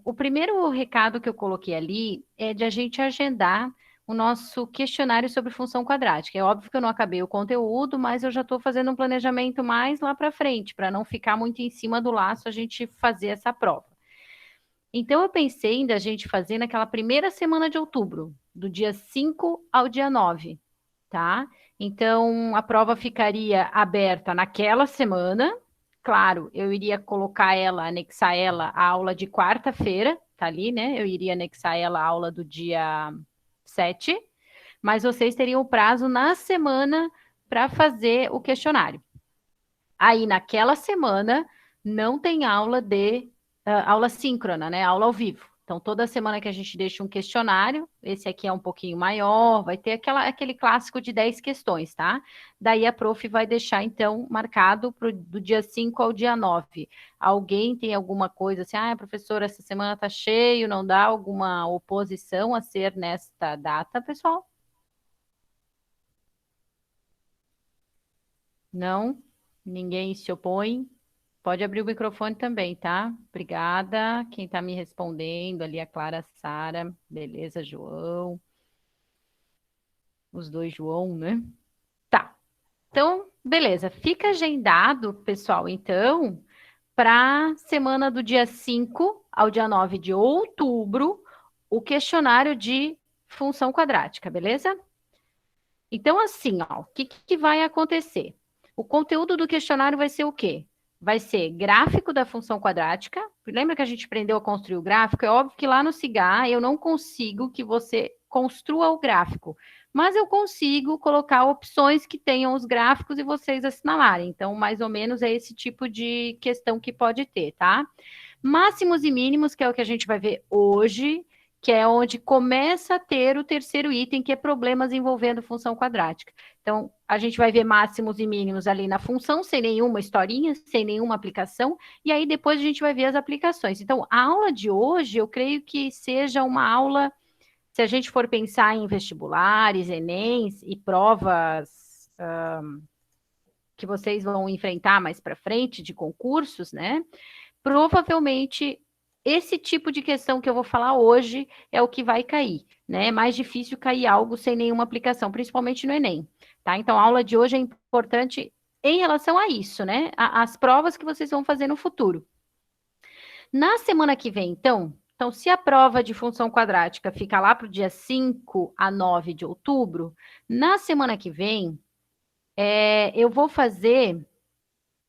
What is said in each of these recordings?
O primeiro recado que eu coloquei ali é de a gente agendar o nosso questionário sobre função quadrática. É óbvio que eu não acabei o conteúdo, mas eu já estou fazendo um planejamento mais lá para frente, para não ficar muito em cima do laço a gente fazer essa prova. Então, eu pensei em da gente fazer naquela primeira semana de outubro, do dia 5 ao dia 9, tá? Então, a prova ficaria aberta naquela semana. Claro, eu iria colocar ela, anexar ela à aula de quarta-feira, tá ali, né? Eu iria anexar ela à aula do dia 7, mas vocês teriam o prazo na semana para fazer o questionário. Aí, naquela semana, não tem aula de aula síncrona, né? Aula ao vivo. Então, toda semana que a gente deixa um questionário, esse aqui é um pouquinho maior, vai ter aquele clássico de 10 questões, tá? Daí a prof vai deixar, então, marcado do dia 5 ao dia 9. Alguém tem alguma coisa assim, professora, essa semana tá cheio, não dá alguma oposição a ser nesta data, pessoal? Não? Ninguém se opõe? Pode abrir o microfone também, tá? Obrigada. Quem está me respondendo ali, a Clara Sara. Beleza, João. Os dois João, né? Tá. Então, beleza. Fica agendado, pessoal, então, para semana do dia 5 ao dia 9 de outubro, o questionário de função quadrática, beleza? Então, assim, ó, o que vai acontecer? O conteúdo do questionário vai ser o quê? Vai ser gráfico da função quadrática. Lembra que a gente aprendeu a construir o gráfico? É óbvio que lá no CIGAR eu não consigo que você construa o gráfico, mas eu consigo colocar opções que tenham os gráficos e vocês assinalarem. Então, mais ou menos é esse tipo de questão que pode ter, tá? Máximos e mínimos, que é o que a gente vai ver hoje, que é onde começa a ter o terceiro item, que é problemas envolvendo função quadrática. Então, a gente vai ver máximos e mínimos ali na função, sem nenhuma historinha, sem nenhuma aplicação, e aí depois a gente vai ver as aplicações. Então, a aula de hoje, eu creio que seja uma aula, se a gente for pensar em vestibulares, Enems e provas que vocês vão enfrentar mais para frente de concursos, né? Provavelmente esse tipo de questão que eu vou falar hoje é o que vai cair, né? É mais difícil cair algo sem nenhuma aplicação, principalmente no Enem, tá? Então, a aula de hoje é importante em relação a isso, né? As provas que vocês vão fazer no futuro. Na semana que vem, então, se a prova de função quadrática fica lá para o dia 5 a 9 de outubro, na semana que vem, eu vou fazer.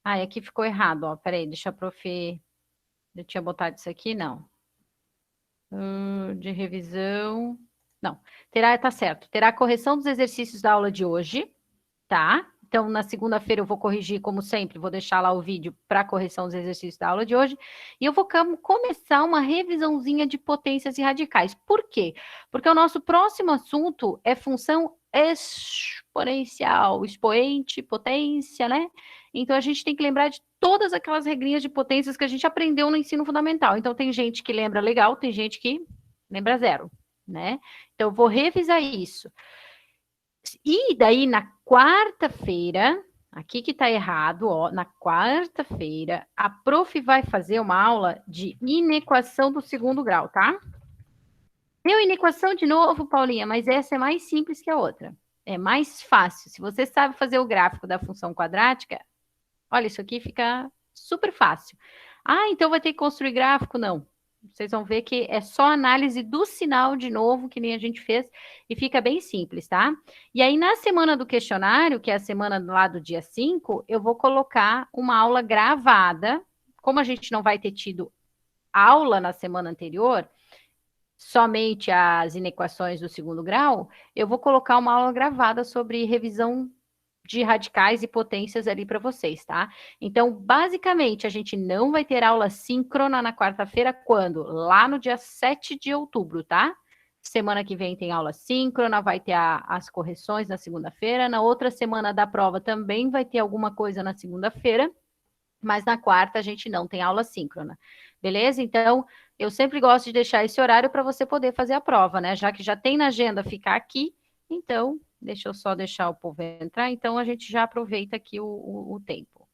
Aqui ficou errado, ó. Peraí, deixa a prof. Eu tinha botado isso aqui, não. De revisão. Não, tá certo. Terá a correção dos exercícios da aula de hoje, tá? Então, na segunda-feira eu vou corrigir, como sempre, vou deixar lá o vídeo para correção dos exercícios da aula de hoje. E eu vou começar uma revisãozinha de potências e radicais. Por quê? Porque o nosso próximo assunto é função exponencial, expoente, potência, né? Então, a gente tem que lembrar de todas aquelas regrinhas de potências que a gente aprendeu no ensino fundamental. Então, tem gente que lembra legal, tem gente que lembra zero, né? Então, eu vou revisar isso. E daí, na quarta-feira, aqui que tá errado, ó, na quarta-feira, a prof vai fazer uma aula de inequação do segundo grau, tá? Deu inequação de novo, Paulinha, mas essa é mais simples que a outra. É mais fácil. Se você sabe fazer o gráfico da função quadrática, olha, isso aqui fica super fácil. Então vai ter que construir gráfico? Não. Vocês vão ver que é só análise do sinal de novo, que nem a gente fez, e fica bem simples, tá? E aí, na semana do questionário, que é a semana lá do dia 5, eu vou colocar uma aula gravada. Como a gente não vai ter tido aula na semana anterior, somente as inequações do segundo grau, eu vou colocar uma aula gravada sobre revisão de radicais e potências ali para vocês, tá? Então, basicamente, a gente não vai ter aula síncrona na quarta-feira, quando? Lá no dia 7 de outubro, tá? Semana que vem tem aula síncrona, vai ter as correções na segunda-feira. Na outra semana da prova também vai ter alguma coisa na segunda-feira, mas na quarta a gente não tem aula síncrona. Beleza? Então, eu sempre gosto de deixar esse horário para você poder fazer a prova, né? Já que já tem na agenda ficar aqui, então, deixa eu só deixar o povo entrar, então a gente já aproveita aqui o tempo.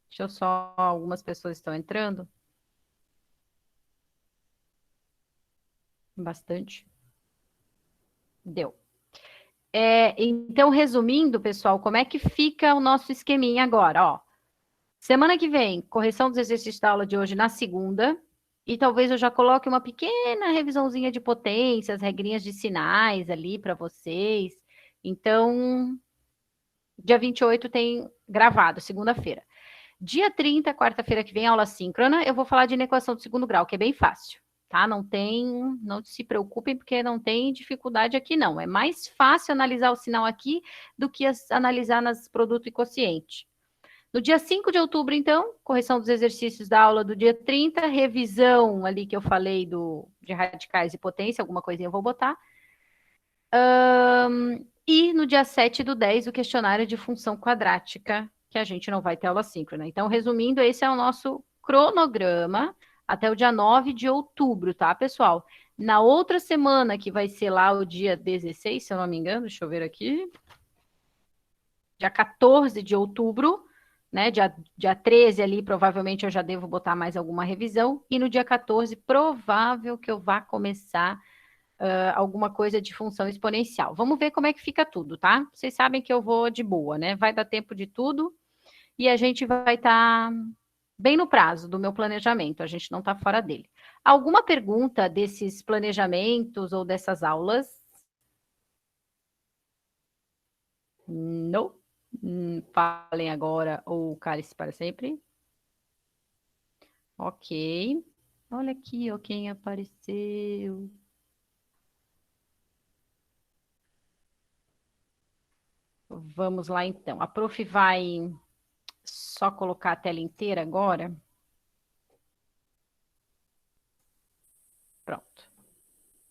Deixa eu só, algumas pessoas estão entrando. Bastante. Deu. Então, resumindo, pessoal, como é que fica o nosso esqueminha agora? Ó, semana que vem, correção dos exercícios da aula de hoje na segunda. E talvez eu já coloque uma pequena revisãozinha de potências, regrinhas de sinais ali para vocês. Então, dia 28 tem gravado, segunda-feira. Dia 30, quarta-feira que vem, aula síncrona, eu vou falar de inequação do segundo grau, que é bem fácil, tá? Não se preocupem, porque não tem dificuldade aqui, não. É mais fácil analisar o sinal aqui do que analisar nas produto e quociente. No dia 5 de outubro, então, correção dos exercícios da aula do dia 30, revisão ali que eu falei de radicais e potência, alguma coisinha eu vou botar. E no dia 7 do 10, o questionário de função quadrática, que a gente não vai ter aula síncrona. Então, resumindo, esse é o nosso cronograma até o dia 9 de outubro, tá, pessoal? Na outra semana, que vai ser lá o dia 16, se eu não me engano, deixa eu ver aqui. Dia 14 de outubro, né? Dia 13 ali, provavelmente eu já devo botar mais alguma revisão. E no dia 14, provável que eu vá começar alguma coisa de função exponencial. Vamos ver como é que fica tudo, tá? Vocês sabem que eu vou de boa, né? Vai dar tempo de tudo e a gente vai estar bem no prazo do meu planejamento, a gente não está fora dele. Alguma pergunta desses planejamentos ou dessas aulas? Não. Falem agora ou cale-se para sempre. Ok. Olha aqui, ó, quem apareceu. Vamos lá, então. A prof vai só colocar a tela inteira agora. Pronto.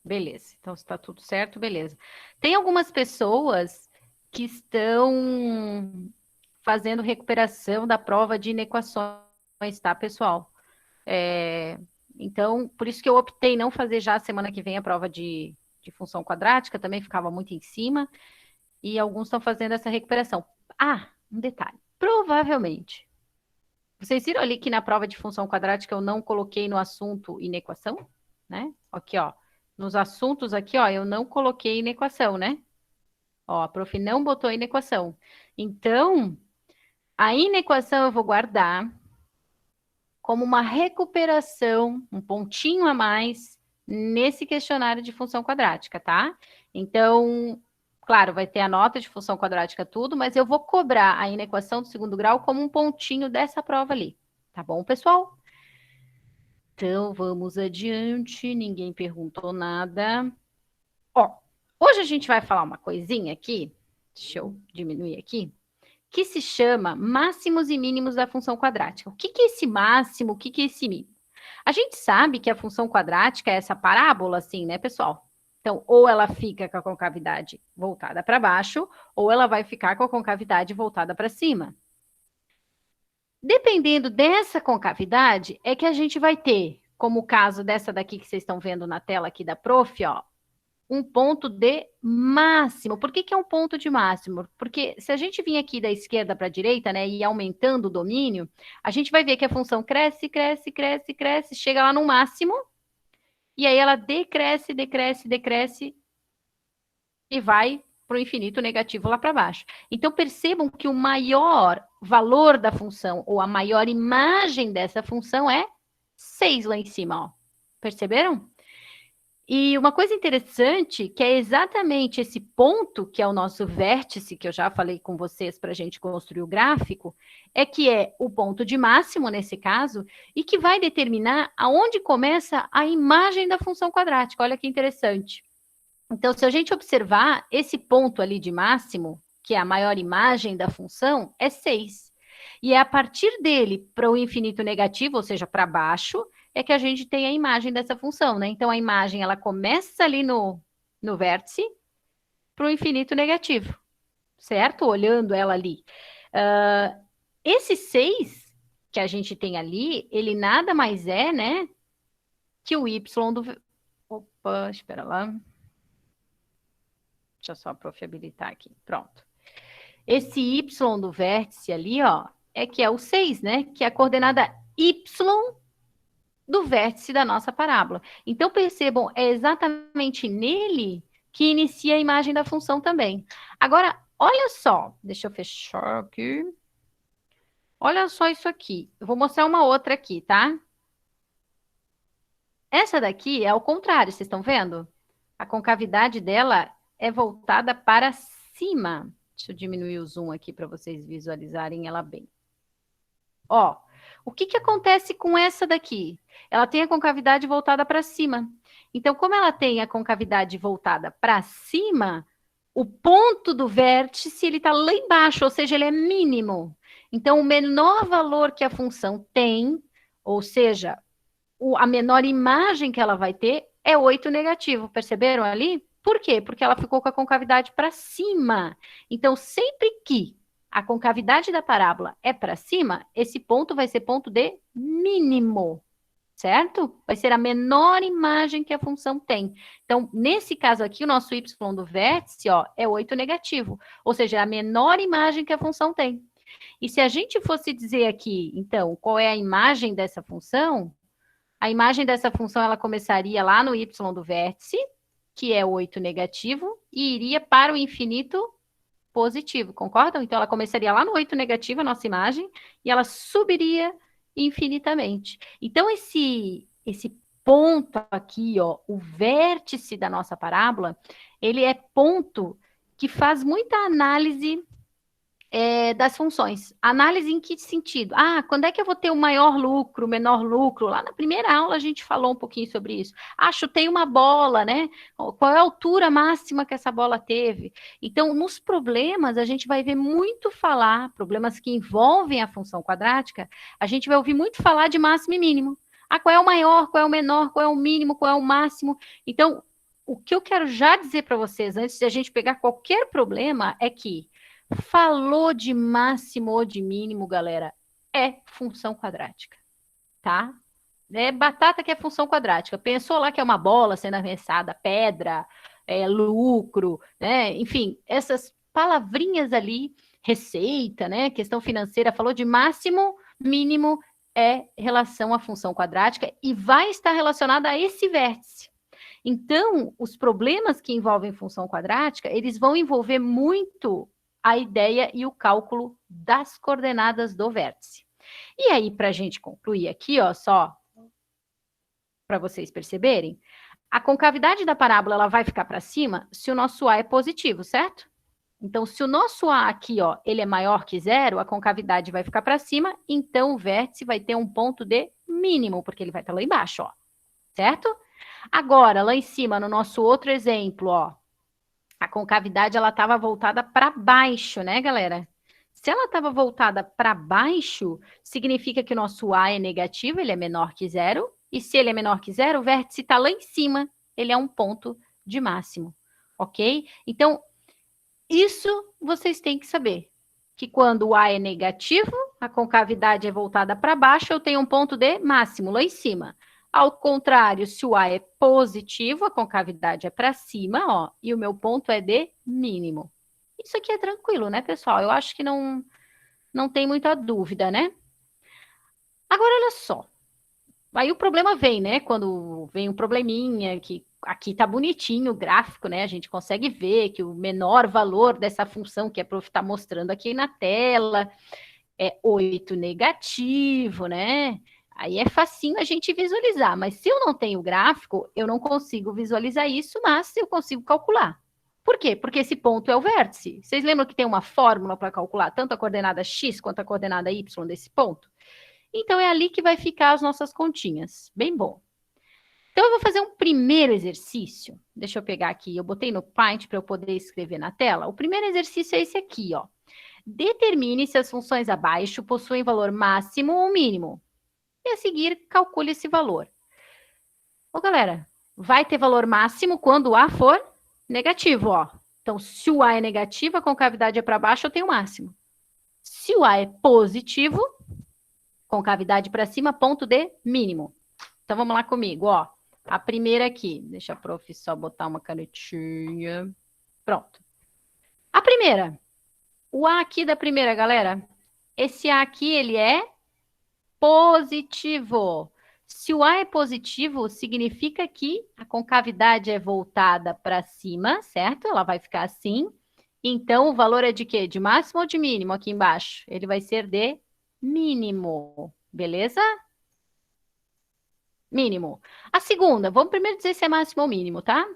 Beleza. Então, está tudo certo, beleza. Tem algumas pessoas que estão fazendo recuperação da prova de inequações, tá, pessoal? Então, por isso que eu optei não fazer já a semana que vem a prova de função quadrática, também ficava muito em cima, e alguns estão fazendo essa recuperação. Ah, um detalhe. Provavelmente. Vocês viram ali que na prova de função quadrática eu não coloquei no assunto inequação, né? Aqui, ó. Nos assuntos aqui, ó, eu não coloquei inequação, né? Ó, a prof não botou inequação. Então, a inequação eu vou guardar como uma recuperação, um pontinho a mais nesse questionário de função quadrática, tá? Então, claro, vai ter a nota de função quadrática tudo, mas eu vou cobrar a inequação do segundo grau como um pontinho dessa prova ali. Tá bom, pessoal? Então, vamos adiante. Ninguém perguntou nada. Ó, hoje a gente vai falar uma coisinha aqui. Deixa eu diminuir aqui. Que se chama máximos e mínimos da função quadrática. O que é esse máximo? O que é esse mínimo? A gente sabe que a função quadrática é essa parábola, assim, né, pessoal? Então, ou ela fica com a concavidade voltada para baixo, ou ela vai ficar com a concavidade voltada para cima. Dependendo dessa concavidade, é que a gente vai ter, como o caso dessa daqui que vocês estão vendo na tela aqui da prof, ó, um ponto de máximo. Por que é um ponto de máximo? Porque se a gente vir aqui da esquerda para a direita, né, e ir aumentando o domínio, a gente vai ver que a função cresce, cresce, cresce, cresce, chega lá no máximo, e aí ela decresce, decresce, decresce, e vai para o infinito negativo lá para baixo. Então, percebam que o maior valor da função, ou a maior imagem dessa função é 6 lá em cima, ó. Perceberam? E uma coisa interessante, que é exatamente esse ponto, que é o nosso vértice, que eu já falei com vocês para a gente construir o gráfico, é que é o ponto de máximo, nesse caso, e que vai determinar aonde começa a imagem da função quadrática. Olha que interessante. Então, se a gente observar, esse ponto ali de máximo, que é a maior imagem da função, é 6. E é a partir dele para o infinito negativo, ou seja, para baixo, é que a gente tem a imagem dessa função, né? Então, a imagem, ela começa ali no vértice para o infinito negativo, certo? Olhando ela ali. Esse 6 que a gente tem ali, ele nada mais é, né, que o y do... Opa, espera lá. Deixa eu só a prof habilitar aqui. Pronto. Esse y do vértice ali, ó, é que é o 6, né? Que é a coordenada y do vértice da nossa parábola. Então, percebam, é exatamente nele que inicia a imagem da função também. Agora, olha só, deixa eu fechar aqui. Olha só isso aqui. Eu vou mostrar uma outra aqui, tá? Essa daqui é ao contrário, vocês estão vendo? A concavidade dela é voltada para cima. Deixa eu diminuir o zoom aqui para vocês visualizarem ela bem. Ó, o que que acontece com essa daqui? Ela tem a concavidade voltada para cima. Então, como ela tem a concavidade voltada para cima, o ponto do vértice ele está lá embaixo, ou seja, ele é mínimo. Então, o menor valor que a função tem, ou seja, a menor imagem que ela vai ter é 8 negativo. Perceberam ali? Por quê? Porque ela ficou com a concavidade para cima. Então, sempre que a concavidade da parábola é para cima, esse ponto vai ser ponto de mínimo, certo? Vai ser a menor imagem que a função tem. Então, nesse caso aqui, o nosso y do vértice, ó, é 8 negativo, ou seja, é a menor imagem que a função tem. E se a gente fosse dizer aqui, então, qual é a imagem dessa função, a imagem dessa função ela começaria lá no y do vértice, que é 8 negativo, e iria para o infinito positivo, concordam? Então ela começaria lá no 8 negativo, a nossa imagem, e ela subiria infinitamente. Então esse ponto aqui, ó, o vértice da nossa parábola, ele é ponto que faz muita análise das funções. Análise em que sentido? Ah, quando é que eu vou ter o maior lucro, o menor lucro? Lá na primeira aula a gente falou um pouquinho sobre isso. Ah, chutei uma bola, né? Qual é a altura máxima que essa bola teve? Então, nos problemas, a gente vai ver muito falar, problemas que envolvem a função quadrática, a gente vai ouvir muito falar de máximo e mínimo. Ah, qual é o maior, qual é o menor, qual é o mínimo, qual é o máximo? Então, o que eu quero já dizer para vocês, antes de a gente pegar qualquer problema, é que falou de máximo ou de mínimo, galera, é função quadrática, tá? É batata que é função quadrática. Pensou lá que é uma bola sendo arremessada, pedra, lucro, né? Enfim, essas palavrinhas ali, receita, né? Questão financeira, falou de máximo, mínimo, é relação à função quadrática e vai estar relacionada a esse vértice. Então, os problemas que envolvem função quadrática, eles vão envolver muito a ideia e o cálculo das coordenadas do vértice. E aí, para a gente concluir aqui, ó, só para vocês perceberem, a concavidade da parábola ela vai ficar para cima se o nosso A é positivo, certo? Então, se o nosso A aqui, ó, ele é maior que zero, a concavidade vai ficar para cima, então o vértice vai ter um ponto de mínimo, porque ele vai estar lá embaixo, ó, certo? Agora, lá em cima, no nosso outro exemplo, ó, a concavidade ela estava voltada para baixo, né, galera? Se ela estava voltada para baixo, significa que o nosso A é negativo, ele é menor que zero. E se ele é menor que zero, o vértice está lá em cima, ele é um ponto de máximo, ok? Então, isso vocês têm que saber. Que quando o A é negativo, a concavidade é voltada para baixo, eu tenho um ponto de máximo lá em cima. Ao contrário, se o A é positivo, a concavidade é para cima, ó, e o meu ponto é de mínimo. Isso aqui é tranquilo, né, pessoal? Eu acho que não tem muita dúvida, né? Agora, olha só. Aí o problema vem, né? Quando vem um probleminha, que aqui tá bonitinho o gráfico, né? A gente consegue ver que o menor valor dessa função que a prof está mostrando aqui na tela é 8 negativo, né? Aí é facinho a gente visualizar, mas se eu não tenho gráfico, eu não consigo visualizar isso, mas eu consigo calcular. Por quê? Porque esse ponto é o vértice. Vocês lembram que tem uma fórmula para calcular tanto a coordenada x quanto a coordenada y desse ponto? Então é ali que vai ficar as nossas continhas. Bem bom. Então eu vou fazer um primeiro exercício. Deixa eu pegar aqui, eu botei no Paint para eu poder escrever na tela. O primeiro exercício é esse aqui, ó. Determine se as funções abaixo possuem valor máximo ou mínimo. E a seguir, calcule esse valor. Ô, galera, vai ter valor máximo quando o A for negativo, ó. Então, se o A é negativo, a concavidade é para baixo, eu tenho máximo. Se o A é positivo, concavidade para cima, ponto de mínimo. Então, vamos lá comigo, ó. A primeira aqui, deixa a prof só botar uma canetinha. Pronto. A primeira, o A aqui da primeira, galera, esse A aqui, ele é positivo. Se o A é positivo, significa que a concavidade é voltada para cima, certo? Ela vai ficar assim. Então, o valor é de quê? De máximo ou de mínimo aqui embaixo? Ele vai ser de mínimo, beleza? Mínimo. A segunda, vamos primeiro dizer se é máximo ou mínimo, tá?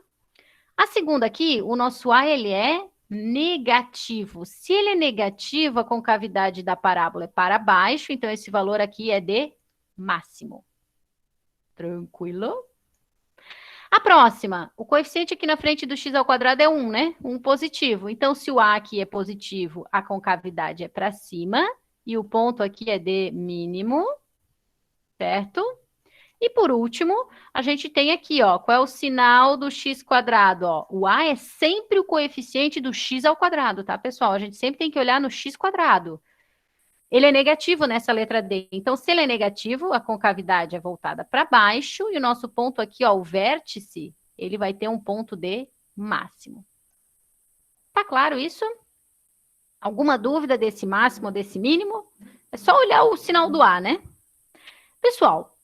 A segunda aqui, o nosso A, ele é negativo. Se ele é negativo, a concavidade da parábola é para baixo, então esse valor aqui é de máximo. Tranquilo? A próxima, o coeficiente aqui na frente do x ao quadrado é 1, né? 1 positivo. Então, se o A aqui é positivo, a concavidade é para cima, e o ponto aqui é de mínimo, certo? E por último, a gente tem aqui, ó, qual é o sinal do x quadrado, ó? O A é sempre o coeficiente do x ao quadrado, tá, pessoal? A gente sempre tem que olhar no x quadrado. Ele é negativo nessa letra D. Então, se ele é negativo, a concavidade é voltada para baixo e o nosso ponto aqui, ó, o vértice, ele vai ter um ponto de máximo. Tá claro isso? Alguma dúvida desse máximo ou desse mínimo? É só olhar o sinal do A, né? Pessoal,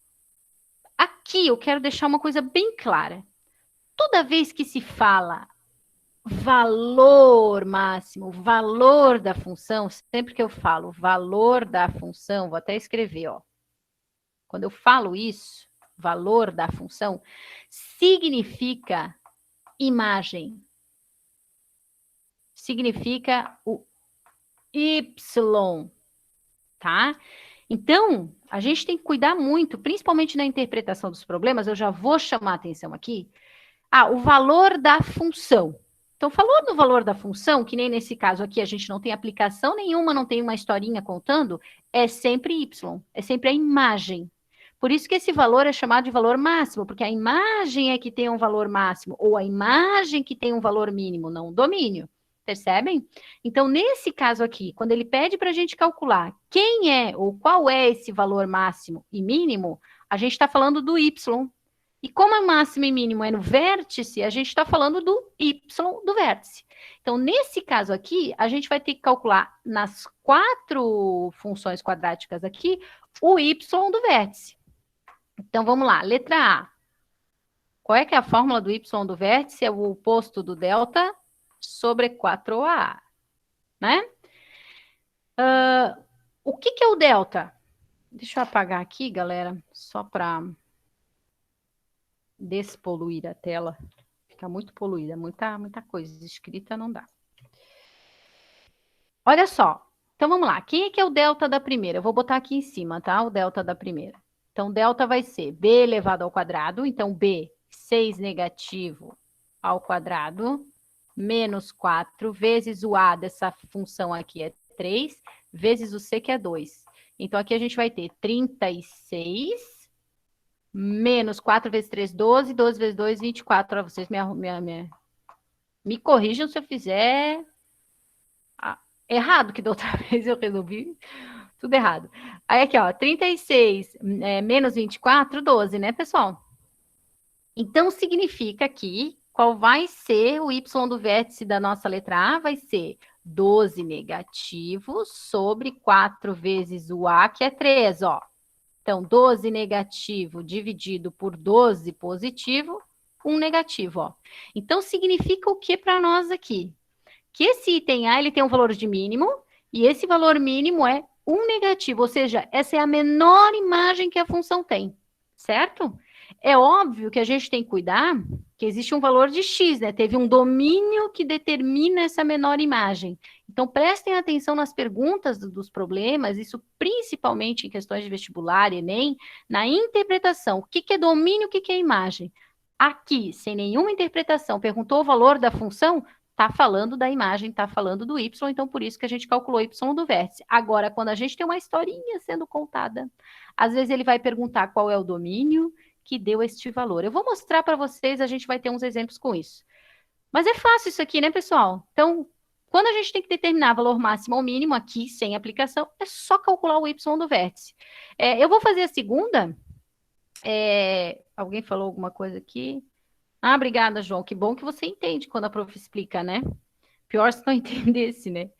aqui eu quero deixar uma coisa bem clara. Toda vez que se fala valor máximo, valor da função, sempre que eu falo valor da função, vou até escrever, ó. Quando eu falo isso, valor da função, significa imagem. Significa o y, tá? Então, a gente tem que cuidar muito, principalmente na interpretação dos problemas, eu já vou chamar a atenção aqui. Ah, o valor da função. Então, falou no valor da função, que nem nesse caso aqui a gente não tem aplicação nenhuma, não tem uma historinha contando, é sempre y, é sempre a imagem. Por isso que esse valor é chamado de valor máximo, porque a imagem é que tem um valor máximo, ou a imagem que tem um valor mínimo, não o domínio. Percebem? Então, nesse caso aqui, quando ele pede para a gente calcular quem é ou qual é esse valor máximo e mínimo, a gente está falando do y. E como é máximo e mínimo é no vértice, a gente está falando do y do vértice. Então, nesse caso aqui, a gente vai ter que calcular nas 4 funções quadráticas aqui o y do vértice. Então, vamos lá. Letra A. Qual é que é a fórmula do y do vértice? É o oposto do delta sobre 4a, né? O que é o delta? Deixa eu apagar aqui, galera, só para despoluir a tela. Fica muito poluída, muita coisa escrita não dá. Olha só. Então, vamos lá. Quem é que é o delta da primeira? Eu vou botar aqui em cima, tá? O delta da primeira. Então, delta vai ser b elevado ao quadrado. Então, b, 6 negativo ao quadrado, menos 4, vezes o a dessa função aqui é 3, vezes o c, que é 2. Então, aqui a gente vai ter 36, menos 4 vezes 3, 12, 12 vezes 2, 24. Vocês me corrijam se eu fizer errado, que da outra vez eu resolvi tudo errado. Aí aqui, ó, 36 menos 24, 12, né, pessoal? Então, significa que qual vai ser o y do vértice da nossa letra A? Vai ser 12 negativo sobre 4 vezes o A, que é 3, ó. Então, 12 negativo dividido por 12 positivo, 1 negativo, ó. Então, significa o que para nós aqui? Que esse item A ele tem um valor de mínimo, e esse valor mínimo é 1 negativo, ou seja, essa é a menor imagem que a função tem, certo? É óbvio que a gente tem que cuidar que existe um valor de x, né? Teve um domínio que determina essa menor imagem. Então, prestem atenção nas perguntas dos problemas, isso principalmente em questões de vestibular, Enem, na interpretação. O que é domínio, o que é imagem? Aqui, sem nenhuma interpretação, perguntou o valor da função, está falando da imagem, está falando do y, então por isso que a gente calculou y do vértice. Agora, quando a gente tem uma historinha sendo contada, às vezes ele vai perguntar qual é o domínio que deu este valor. Eu vou mostrar para vocês, a gente vai ter uns exemplos com isso. Mas é fácil isso aqui, né, pessoal? Então, quando a gente tem que determinar valor máximo ou mínimo aqui, sem aplicação, é só calcular o y do vértice. Eu vou fazer a segunda. Alguém falou alguma coisa aqui? Ah, obrigada, João. Que bom que você entende quando a prof explica, né? Pior se não entendesse, né?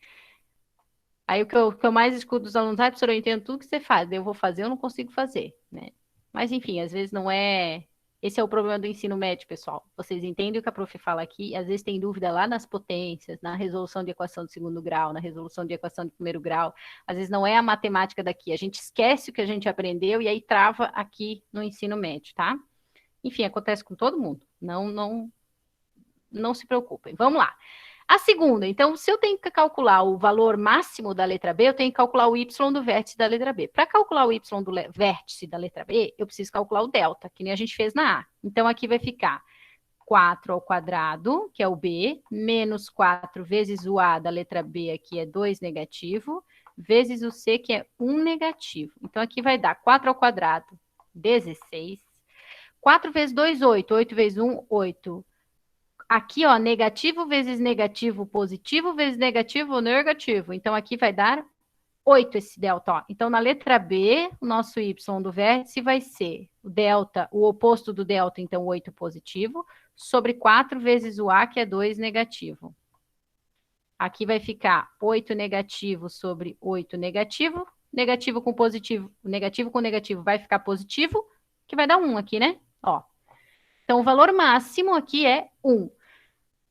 Aí o que eu mais escuto dos alunos, professora, eu entendo tudo que você faz, eu vou fazer, eu não consigo fazer, né? Mas, enfim, às vezes não é... Esse é o problema do ensino médio, pessoal. Vocês entendem o que a prof fala aqui, às vezes tem dúvida lá nas potências, na resolução de equação de segundo grau, na resolução de equação de primeiro grau. Às vezes não é a matemática daqui, a gente esquece o que a gente aprendeu e aí trava aqui no ensino médio, tá? Enfim, acontece com todo mundo. Não se preocupem. Vamos lá. A segunda, então, se eu tenho que calcular o valor máximo da letra B, eu tenho que calcular o y do vértice da letra B. Para calcular o y do vértice da letra B, eu preciso calcular o delta, que nem a gente fez na A. Então, aqui vai ficar 4 ao quadrado, que é o B, menos 4 vezes o A da letra B, aqui é 2 negativo, vezes o C, que é 1 negativo. Então, aqui vai dar 4 ao quadrado, 16. 4 vezes 2, 8. 8 vezes 1, 8. Aqui, ó, negativo vezes negativo, positivo vezes negativo, negativo. Então, aqui vai dar 8 esse delta, ó. Então, na letra B, o nosso y do vértice vai ser o delta, o oposto do delta, então, 8 positivo, sobre 4 vezes o A, que é 2 negativo. Aqui vai ficar 8 negativo sobre 8 negativo. Negativo com negativo vai ficar positivo, que vai dar 1 aqui, né? Ó. Então, o valor máximo aqui é 1.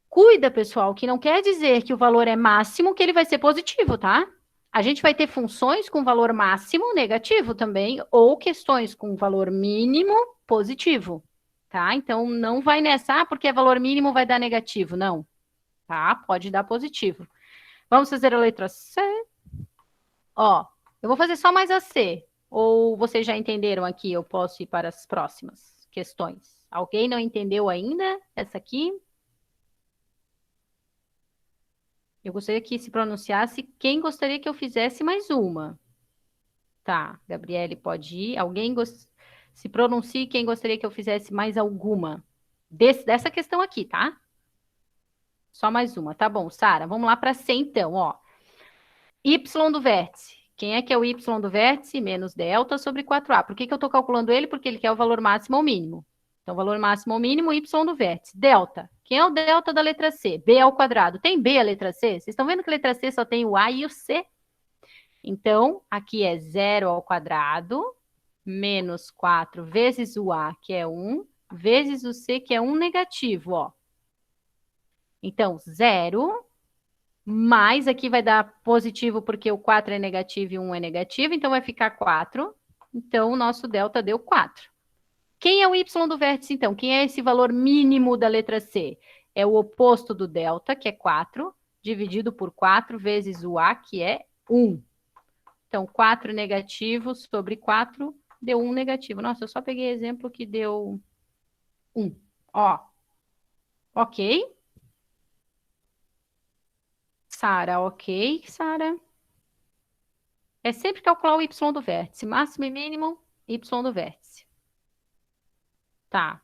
Cuida, pessoal, que não quer dizer que o valor é máximo, que ele vai ser positivo, tá? A gente vai ter funções com valor máximo negativo também, ou questões com valor mínimo positivo, tá? Então, não vai nessa, porque é valor mínimo vai dar negativo, não. Tá? Pode dar positivo. Vamos fazer a letra C. Ó, eu vou fazer só mais a C. Ou vocês já entenderam aqui, eu posso ir para as próximas questões. Alguém não entendeu ainda essa aqui? Eu gostaria que se pronunciasse quem gostaria que eu fizesse mais uma. Tá, Gabriele, pode ir. Alguém se pronuncie quem gostaria que eu fizesse mais alguma. Dessa questão aqui, tá? Só mais uma. Tá bom, Sara. Vamos lá para C, então, ó. Y do vértice. Quem é que é o y do vértice? Menos delta sobre 4a. Por que eu estou calculando ele? Porque ele quer o valor máximo ou mínimo. Então, valor máximo ou mínimo, y do vértice. Delta. Quem é o delta da letra C? B ao quadrado. Tem B a letra C? Vocês estão vendo que a letra C só tem o A e o C? Então, aqui é 0 ao quadrado, menos 4 vezes o A, que é 1, vezes o C, que é 1 negativo, ó. Então, 0, mais aqui vai dar positivo, porque o 4 é negativo e 1 é negativo, então vai ficar 4. Então, o nosso delta deu 4. Quem é o y do vértice, então? Quem é esse valor mínimo da letra C? É o oposto do delta, que é 4, dividido por 4 vezes o A, que é 1. Então, 4 negativo sobre 4 deu 1 negativo. Nossa, eu só peguei exemplo que deu 1. Ó, ok? Sara, ok, Sara? É sempre calcular o y do vértice. Máximo e mínimo, y do vértice. Tá.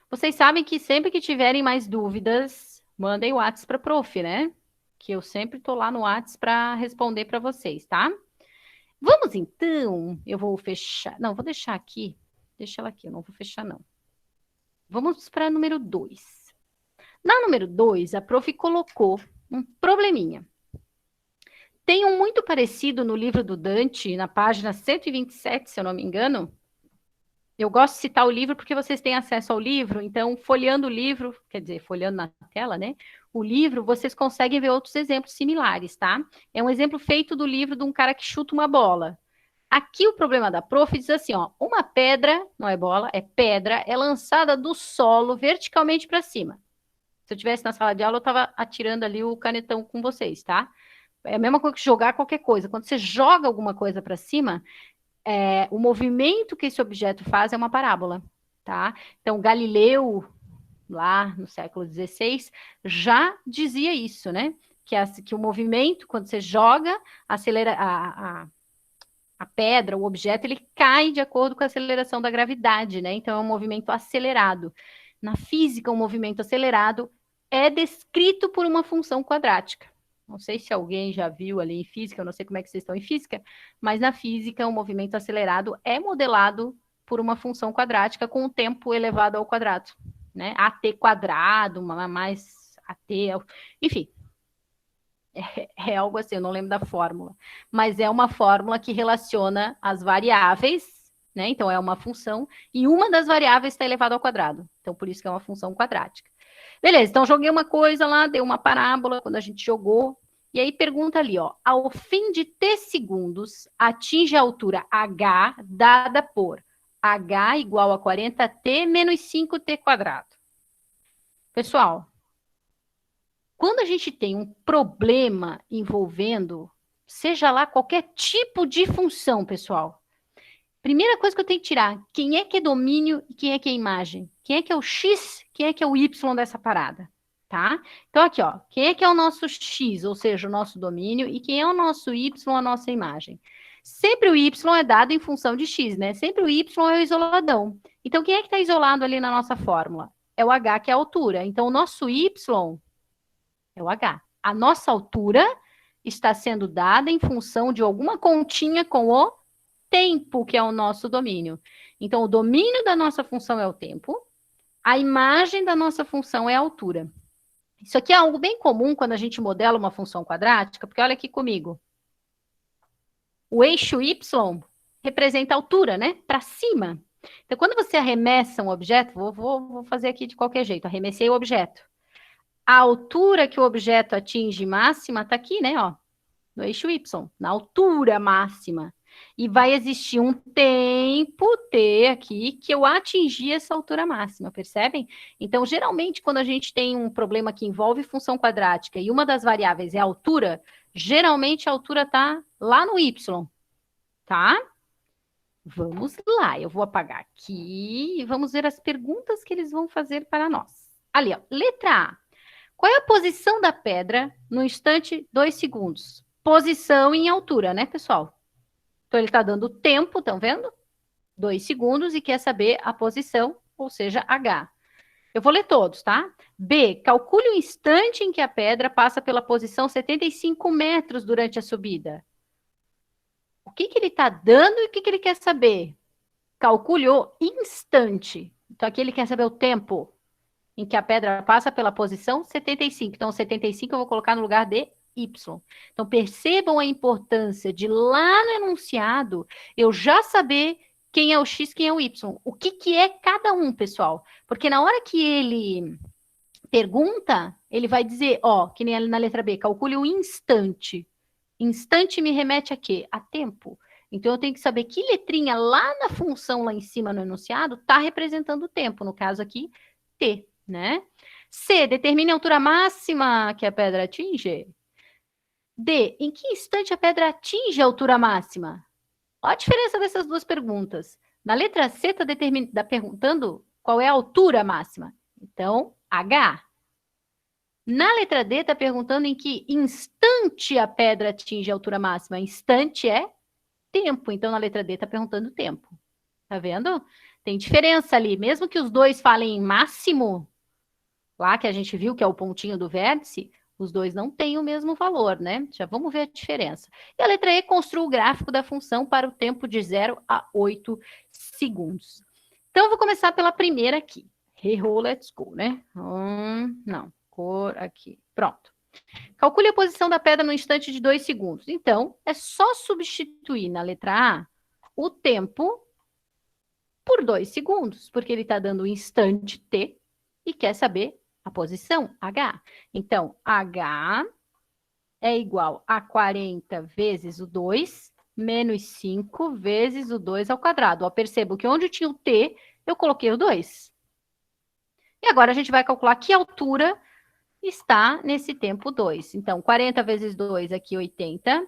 Vocês sabem que sempre que tiverem mais dúvidas, mandem o WhatsApp para a prof, né? Que eu sempre tô lá no WhatsApp para responder para vocês, tá? Vamos então, eu vou fechar. Não, vou deixar aqui. Deixa ela aqui, eu não vou fechar, não. Vamos para número 2. Na número 2, a prof colocou um probleminha. Tem um muito parecido no livro do Dante, na página 127, se eu não me engano. Eu gosto de citar o livro porque vocês têm acesso ao livro, então, folheando o livro, quer dizer, folheando na tela, né? O livro, vocês conseguem ver outros exemplos similares, tá? É um exemplo feito do livro de um cara que chuta uma bola. Aqui o problema da prof diz assim, ó, uma pedra, não é bola, é pedra, é lançada do solo verticalmente para cima. Se eu estivesse na sala de aula, eu estava atirando ali o canetão com vocês, tá? É a mesma coisa que jogar qualquer coisa. Quando você joga alguma coisa para cima, o movimento que esse objeto faz é uma parábola, tá? Então, Galileu, lá no século XVI, já dizia isso, né? Que o movimento, quando você joga, acelera a pedra, o objeto, ele cai de acordo com a aceleração da gravidade, né? Então, é um movimento acelerado. Na física, o movimento acelerado é descrito por uma função quadrática. Não sei se alguém já viu ali em física, eu não sei como é que vocês estão em física, mas na física, o movimento acelerado é modelado por uma função quadrática com o tempo elevado ao quadrado, né? AT quadrado, mais AT, enfim. É algo assim, eu não lembro da fórmula, mas é uma fórmula que relaciona as variáveis né? Então, é uma função e uma das variáveis está elevada ao quadrado. Então, por isso que é uma função quadrática. Beleza, então joguei uma coisa lá, deu uma parábola quando a gente jogou. E aí pergunta ali, ó, ao fim de t segundos, atinge a altura h dada por h igual a 40t menos 5t quadrado. Pessoal, quando a gente tem um problema envolvendo, seja lá qualquer tipo de função, pessoal, primeira coisa que eu tenho que tirar, quem é que é domínio e quem é que é imagem? Quem é que é o x, quem é que é o y dessa parada? Tá? Então, aqui, ó, quem é que é o nosso x, ou seja, o nosso domínio, e quem é o nosso y, a nossa imagem? Sempre o y é dado em função de x, né? Sempre o y é o isoladão. Então, quem é que está isolado ali na nossa fórmula? É o h, que é a altura. Então, o nosso y é o h. A nossa altura está sendo dada em função de alguma continha com o tempo, que é o nosso domínio. Então, o domínio da nossa função é o tempo, a imagem da nossa função é a altura. Isso aqui é algo bem comum quando a gente modela uma função quadrática, porque olha aqui comigo. O eixo y representa a altura, né? Para cima. Então, quando você arremessa um objeto, vou fazer aqui de qualquer jeito, arremessei o objeto. A altura que o objeto atinge máxima está aqui, né? Ó, no eixo y, na altura máxima. E vai existir um tempo t aqui que eu atingi essa altura máxima, percebem? Então, geralmente, quando a gente tem um problema que envolve função quadrática e uma das variáveis é a altura, geralmente a altura está lá no y, tá? Vamos lá, eu vou apagar aqui e vamos ver as perguntas que eles vão fazer para nós. Ali, ó, letra A. Qual é a posição da pedra no instante 2 segundos? Posição em altura, né, pessoal? Então, ele está dando tempo, estão vendo? 2 segundos e quer saber a posição, ou seja, H. Eu vou ler todos, tá? B, calcule o instante em que a pedra passa pela posição 75 metros durante a subida. O que ele está dando e o que ele quer saber? Calcule o instante. Então, aqui ele quer saber o tempo em que a pedra passa pela posição 75. Então, 75 eu vou colocar no lugar de Y. Então, percebam a importância de lá no enunciado eu já saber quem é o X, quem é o Y. O que é cada um, pessoal? Porque na hora que ele pergunta, ele vai dizer, ó, que nem na letra B, calcule o instante. Instante me remete a quê? A tempo. Então, eu tenho que saber que letrinha lá na função, lá em cima no enunciado, está representando o tempo. No caso aqui, T, né? C, determine a altura máxima que a pedra atinge. D, em que instante a pedra atinge a altura máxima? Olha a diferença dessas duas perguntas. Na letra C está perguntando qual é a altura máxima. Então, H. Na letra D está perguntando em que instante a pedra atinge a altura máxima. Instante é tempo. Então, na letra D está perguntando tempo. Tá vendo? Tem diferença ali. Mesmo que os dois falem em máximo, lá que a gente viu que é o pontinho do vértice, os dois não têm o mesmo valor, né? Já vamos ver a diferença. E a letra E construa o gráfico da função para o tempo de 0 a 8 segundos. Então, eu vou começar pela primeira aqui. Reroll, let's go, né? Não, cor aqui. Pronto. Calcule a posição da pedra no instante de 2 segundos. Então, é só substituir na letra A o tempo por 2 segundos, porque ele está dando o instante T e quer saber a posição, H. Então, H é igual a 40 vezes o 2, menos 5 vezes o 2 ao quadrado. Ó, percebo que onde tinha o T, eu coloquei o 2. E agora a gente vai calcular que altura está nesse tempo 2. Então, 40 vezes 2, aqui 80,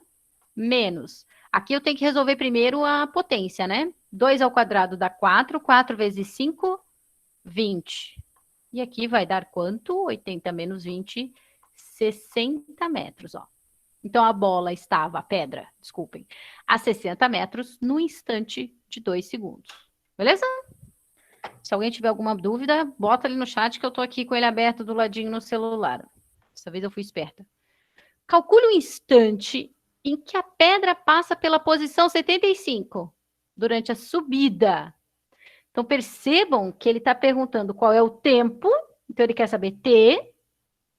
menos. Aqui eu tenho que resolver primeiro a potência, né? 2 ao quadrado dá 4, 4 vezes 5, 20. E aqui vai dar quanto? 80 menos 20, 60 metros, ó. Então, a bola estava, a pedra, desculpem, a 60 metros no instante de 2 segundos. Beleza? Se alguém tiver alguma dúvida, bota ali no chat que eu tô aqui com ele aberto do ladinho no celular. Dessa vez eu fui esperta. Calcule o instante em que a pedra passa pela posição 75 durante a subida. Então, percebam que ele está perguntando qual é o tempo, então ele quer saber T,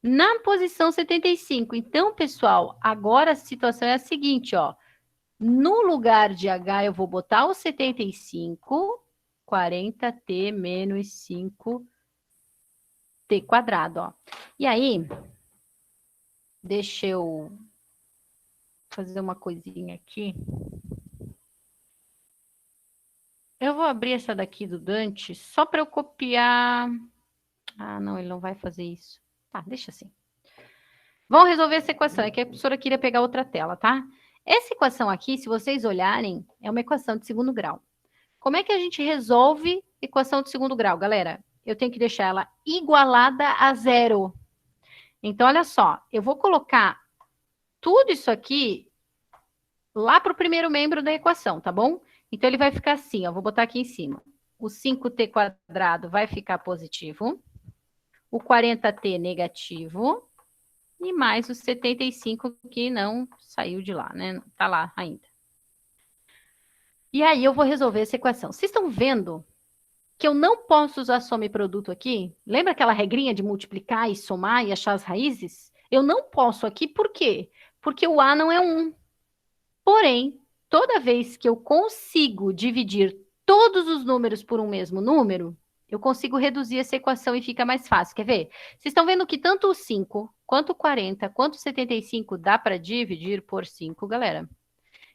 na posição 75. Então, pessoal, agora a situação é a seguinte, ó. No lugar de H, eu vou botar o 75, 40t menos 5t quadrado, ó. E aí, deixa eu fazer uma coisinha aqui. Eu vou abrir essa daqui do Dante só para eu copiar. Ah, não, ele não vai fazer isso. Tá, deixa assim. Vamos resolver essa equação. É que a professora queria pegar outra tela, tá? Essa equação aqui, se vocês olharem, é uma equação de segundo grau. Como é que a gente resolve equação de segundo grau, galera? Eu tenho que deixar ela igualada a zero. Então, olha só, eu vou colocar tudo isso aqui lá para o primeiro membro da equação, tá bom? Então, ele vai ficar assim, ó, vou botar aqui em cima. O 5t quadrado vai ficar positivo, o 40t negativo, e mais o 75 que não saiu de lá, né? Tá lá ainda. E aí eu vou resolver essa equação. Vocês estão vendo que eu não posso usar soma e produto aqui? Lembra aquela regrinha de multiplicar e somar e achar as raízes? Eu não posso aqui, por quê? Porque o A não é 1. Porém, toda vez que eu consigo dividir todos os números por um mesmo número, eu consigo reduzir essa equação e fica mais fácil. Quer ver? Vocês estão vendo que tanto o 5, quanto o 40, quanto o 75 dá para dividir por 5, galera?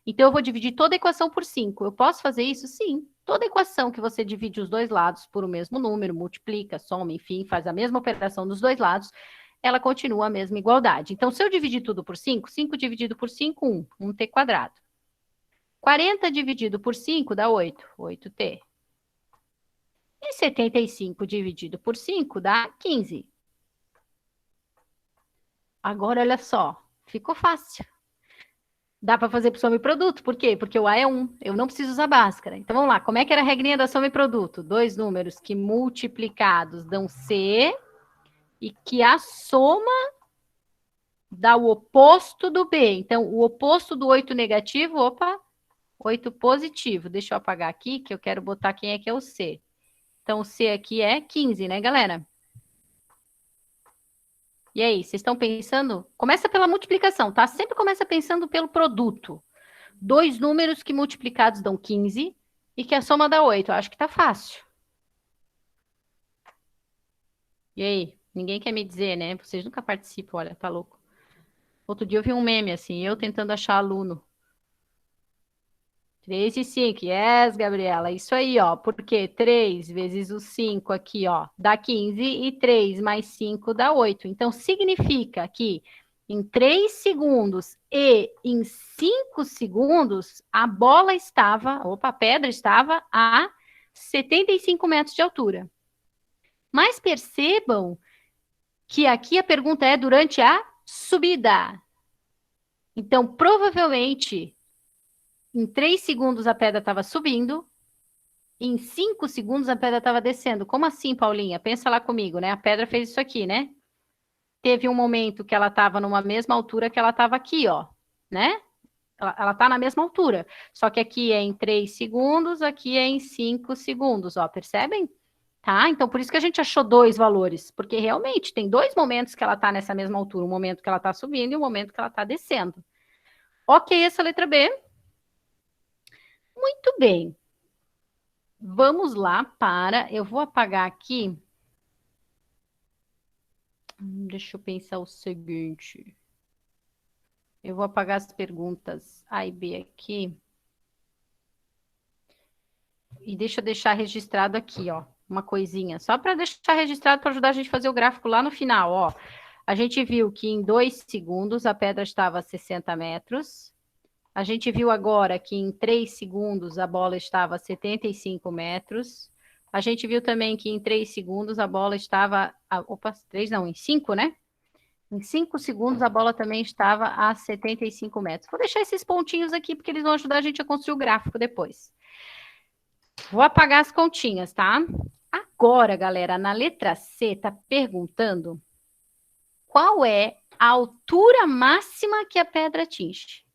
Então, eu vou dividir toda a equação por 5. Eu posso fazer isso? Sim. Toda equação que você divide os dois lados por o mesmo número, multiplica, soma, enfim, faz a mesma operação dos dois lados, ela continua a mesma igualdade. Então, se eu dividir tudo por 5, 5 dividido por 5, 1, 1t quadrado. 40 dividido por 5 dá 8, 8t. E 75 dividido por 5 dá 15. Agora, olha só, ficou fácil. Dá para fazer por soma e produto. Por quê? Porque o A é 1. Eu não preciso usar Bhaskara. Então, vamos lá. Como é que era a regrinha da soma e produto? Dois números que multiplicados dão C e que a soma dá o oposto do B. Então, o oposto do 8 negativo, opa, 8 positivo. Deixa eu apagar aqui, que eu quero botar quem é que é o C. Então, o C aqui é 15, né, galera? E aí, vocês estão pensando? Começa pela multiplicação, tá? Sempre começa pensando pelo produto. Dois números que multiplicados dão 15 e que a soma dá 8. Eu acho que tá fácil. E aí? Ninguém quer me dizer, né? Vocês nunca participam, olha, tá louco. Outro dia eu vi um meme assim, eu tentando achar aluno. 3 e 5. Yes, Gabriela. Isso aí, ó. Porque 3 vezes o 5 aqui, ó, dá 15 e 3 mais 5 dá 8. Então, significa que em 3 segundos e em 5 segundos, a bola estava, opa, a pedra estava a 75 metros de altura. Mas percebam que aqui a pergunta é durante a subida. Então, provavelmente, em 3 segundos a pedra estava subindo, em 5 segundos a pedra estava descendo. Como assim, Paulinha? Pensa lá comigo, né? A pedra fez isso aqui, né? Teve um momento que ela estava numa mesma altura que ela estava aqui, ó, né? Ela está na mesma altura. Só que aqui é em 3 segundos, aqui é em 5 segundos, ó, percebem? Tá? Então, por isso que a gente achou dois valores, porque realmente tem dois momentos que ela está nessa mesma altura, um momento que ela está subindo e um momento que ela está descendo. Ok, essa letra B. Muito bem. Vamos lá para... Eu vou apagar aqui. Deixa eu pensar o seguinte. Eu vou apagar as perguntas A e B aqui. E deixa eu deixar registrado aqui, ó, uma coisinha. Só para deixar registrado para ajudar a gente a fazer o gráfico lá no final, ó. A gente viu que em 2 segundos a pedra estava a 60 metros. A gente viu agora que em 3 segundos a bola estava a 75 metros. A gente viu também que em 3 segundos a bola estava... Opa, 3 não, em 5, né? Em 5 segundos a bola também estava a 75 metros. Vou deixar esses pontinhos aqui porque eles vão ajudar a gente a construir o gráfico depois. Vou apagar as continhas, tá? Agora, galera, na letra C tá perguntando qual é a altura máxima que a pedra atinge.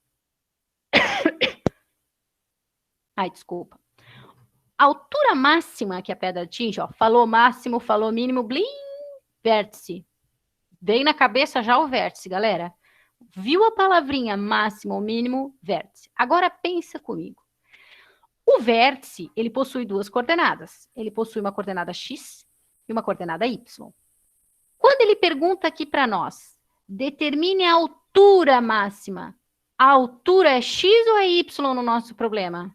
Ai, desculpa. A altura máxima que a pedra atinge, ó, falou máximo, falou mínimo, blim, vértice. Vem na cabeça já o vértice, galera. Viu a palavrinha máximo ou mínimo? Vértice. Agora pensa comigo. O vértice, ele possui duas coordenadas. Ele possui uma coordenada x e uma coordenada y. Quando ele pergunta aqui para nós, determine a altura máxima. A altura é x ou é y no nosso problema?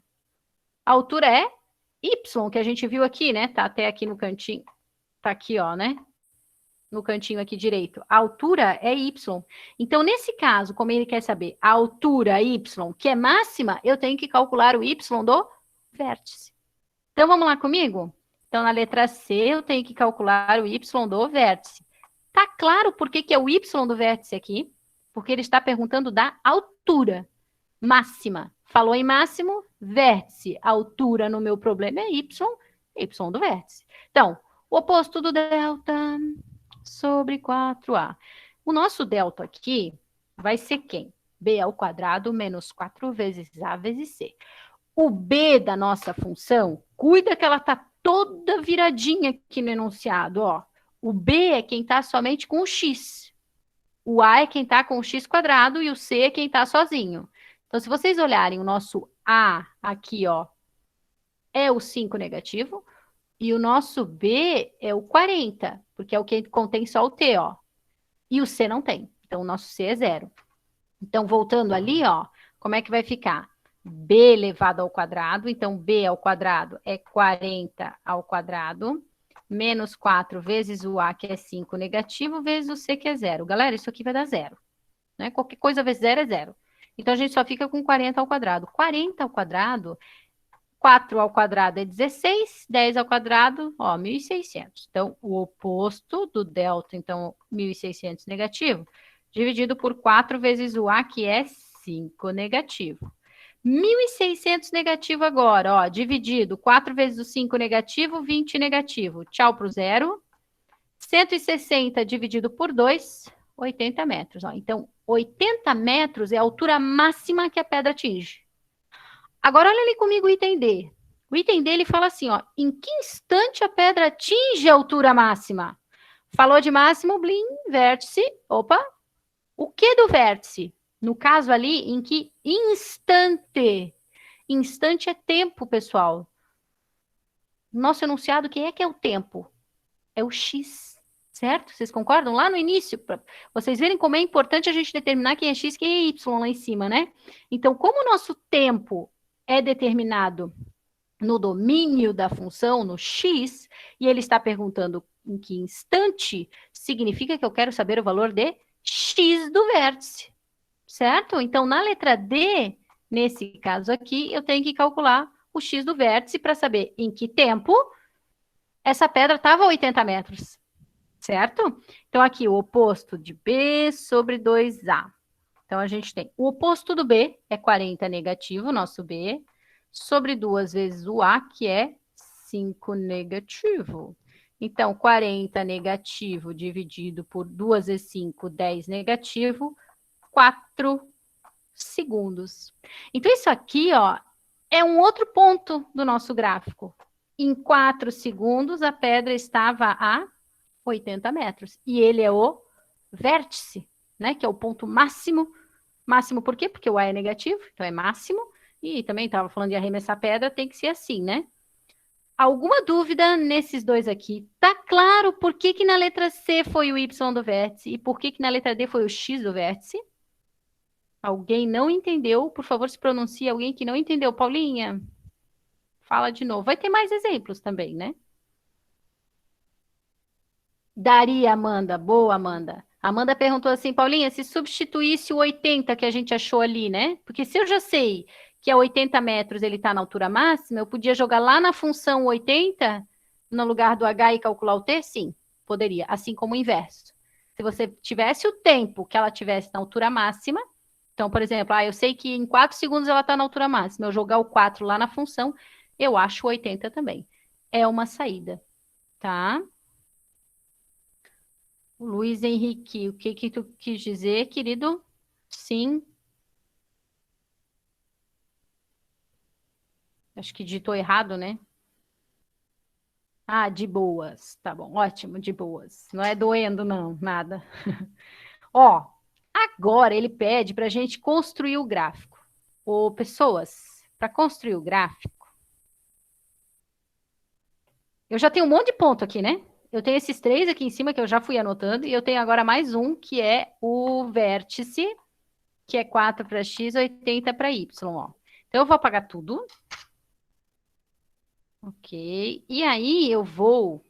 A altura é y, que a gente viu aqui, né? Tá até aqui no cantinho. Tá aqui, ó, né? No cantinho aqui direito. A altura é y. Então, nesse caso, como ele quer saber a altura y, que é máxima, eu tenho que calcular o y do vértice. Então, vamos lá comigo? Então, na letra C, eu tenho que calcular o y do vértice. Tá claro por que é o y do vértice aqui? Porque ele está perguntando da altura máxima. Falou em máximo, vértice. A altura no meu problema é y, y do vértice. Então, o oposto do delta sobre 4a. O nosso delta aqui vai ser quem? B ao quadrado menos 4 vezes a vezes c. O b da nossa função, cuida que ela está toda viradinha aqui no enunciado, ó. O b é quem está somente com o x. O a é quem está com o x quadrado e o c é quem está sozinho. Então, se vocês olharem o nosso a aqui, ó, é o 5 negativo, e o nosso b é o 40, porque é o que contém só o t, ó. E o c não tem. Então, o nosso c é 0. Então, voltando ali, ó, como é que vai ficar? B elevado ao quadrado, então b ao quadrado é 40 ao quadrado, menos 4 vezes o a, que é 5 negativo, vezes o c, que é 0. Galera, isso aqui vai dar 0. Né? Qualquer coisa vezes 0 é 0. Então, a gente só fica com 40 ao quadrado. 40 ao quadrado, 4 ao quadrado é 16, 10 ao quadrado, ó, 1.600. Então, o oposto do delta, então, 1.600 negativo, dividido por 4 vezes o a, que é 5 negativo. 1.600 negativo agora, ó, dividido 4 vezes o 5 negativo, 20 negativo. Tchau pro zero. 160 dividido por 2, 80 metros. Ó. Então, 80 metros é a altura máxima que a pedra atinge. Agora, olha ali comigo o item D. O item D, ele fala assim, ó, em que instante a pedra atinge a altura máxima? Falou de máximo, blim, vértice. Opa, o que do vértice? No caso ali, em que instante? Instante é tempo, pessoal. Nosso enunciado, quem é que é o tempo? É o x, certo? Vocês concordam? Lá no início, para vocês verem como é importante a gente determinar quem é x e quem é y lá em cima, né? Então, como o nosso tempo é determinado no domínio da função, no x, e ele está perguntando em que instante, significa que eu quero saber o valor de x do vértice, certo? Então, na letra D, nesse caso aqui, eu tenho que calcular o x do vértice para saber em que tempo essa pedra estava a 80 metros, certo? Então, aqui, o oposto de B sobre 2A. Então, a gente tem o oposto do B é 40 negativo, nosso B, sobre 2 vezes o A, que é 5 negativo. Então, 40 negativo dividido por 2 vezes 5, 10 negativo, 4 segundos. Então, isso aqui, ó, é um outro ponto do nosso gráfico. Em 4 segundos, a pedra estava a 80 metros. E ele é o vértice, né? Que é o ponto máximo. Máximo por quê? Porque o A é negativo, então é máximo. E também estava falando de arremessar pedra, tem que ser assim, né? Alguma dúvida nesses dois aqui? Tá claro por que que na letra C foi o Y do vértice e por que que na letra D foi o X do vértice? Alguém não entendeu? Por favor, se pronuncie. Alguém que não entendeu. Paulinha, fala de novo. Vai ter mais exemplos também, né? Daria, Amanda. Boa, Amanda. Amanda perguntou assim, Paulinha, se substituísse o 80 que a gente achou ali, né? Porque se eu já sei que é 80 metros, ele está na altura máxima, eu podia jogar lá na função 80, no lugar do H e calcular o T? Sim, poderia. Assim como o inverso. Se você tivesse o tempo que ela tivesse na altura máxima, então, por exemplo, eu sei que em 4 segundos ela está na altura máxima, eu jogar o 4 lá na função, eu acho o 80 também. É uma saída, tá? Luiz Henrique, o que que tu quis dizer, querido? Sim. Acho que digitou errado, né? Ah, de boas. Tá bom, ótimo, de boas. Não é doendo, não, nada. Ó, Agora ele pede para a gente construir o gráfico. Ô, pessoas, para construir o gráfico, eu já tenho um monte de ponto aqui, né? Eu tenho esses três aqui em cima que eu já fui anotando, e eu tenho agora mais um, que é o vértice, que é 4 para x, 80 para y, ó. Então, eu vou apagar tudo. Ok. E aí, eu vou...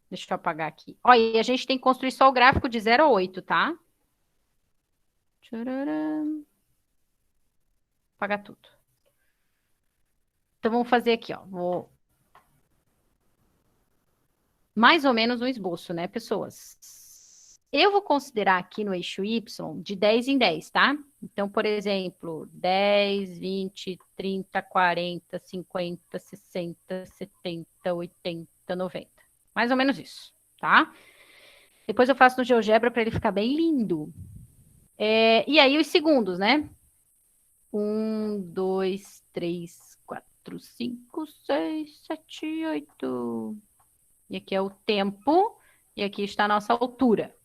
Deixa eu apagar aqui. Ó, e a gente tem que construir só o gráfico de 0 a 8, tá? Tcharam. Apagar tudo. Então, vamos fazer aqui, ó. Vou... Mais ou menos um esboço, né, pessoas? Eu vou considerar aqui no eixo Y de 10 em 10, tá? Então, por exemplo, 10, 20, 30, 40, 50, 60, 70, 80, 90. Mais ou menos isso, tá? Depois eu faço no GeoGebra para ele ficar bem lindo. E aí os segundos, né? 1, 2, 3, 4, 5, 6, 7, 8. E aqui é o tempo. E aqui está a nossa altura.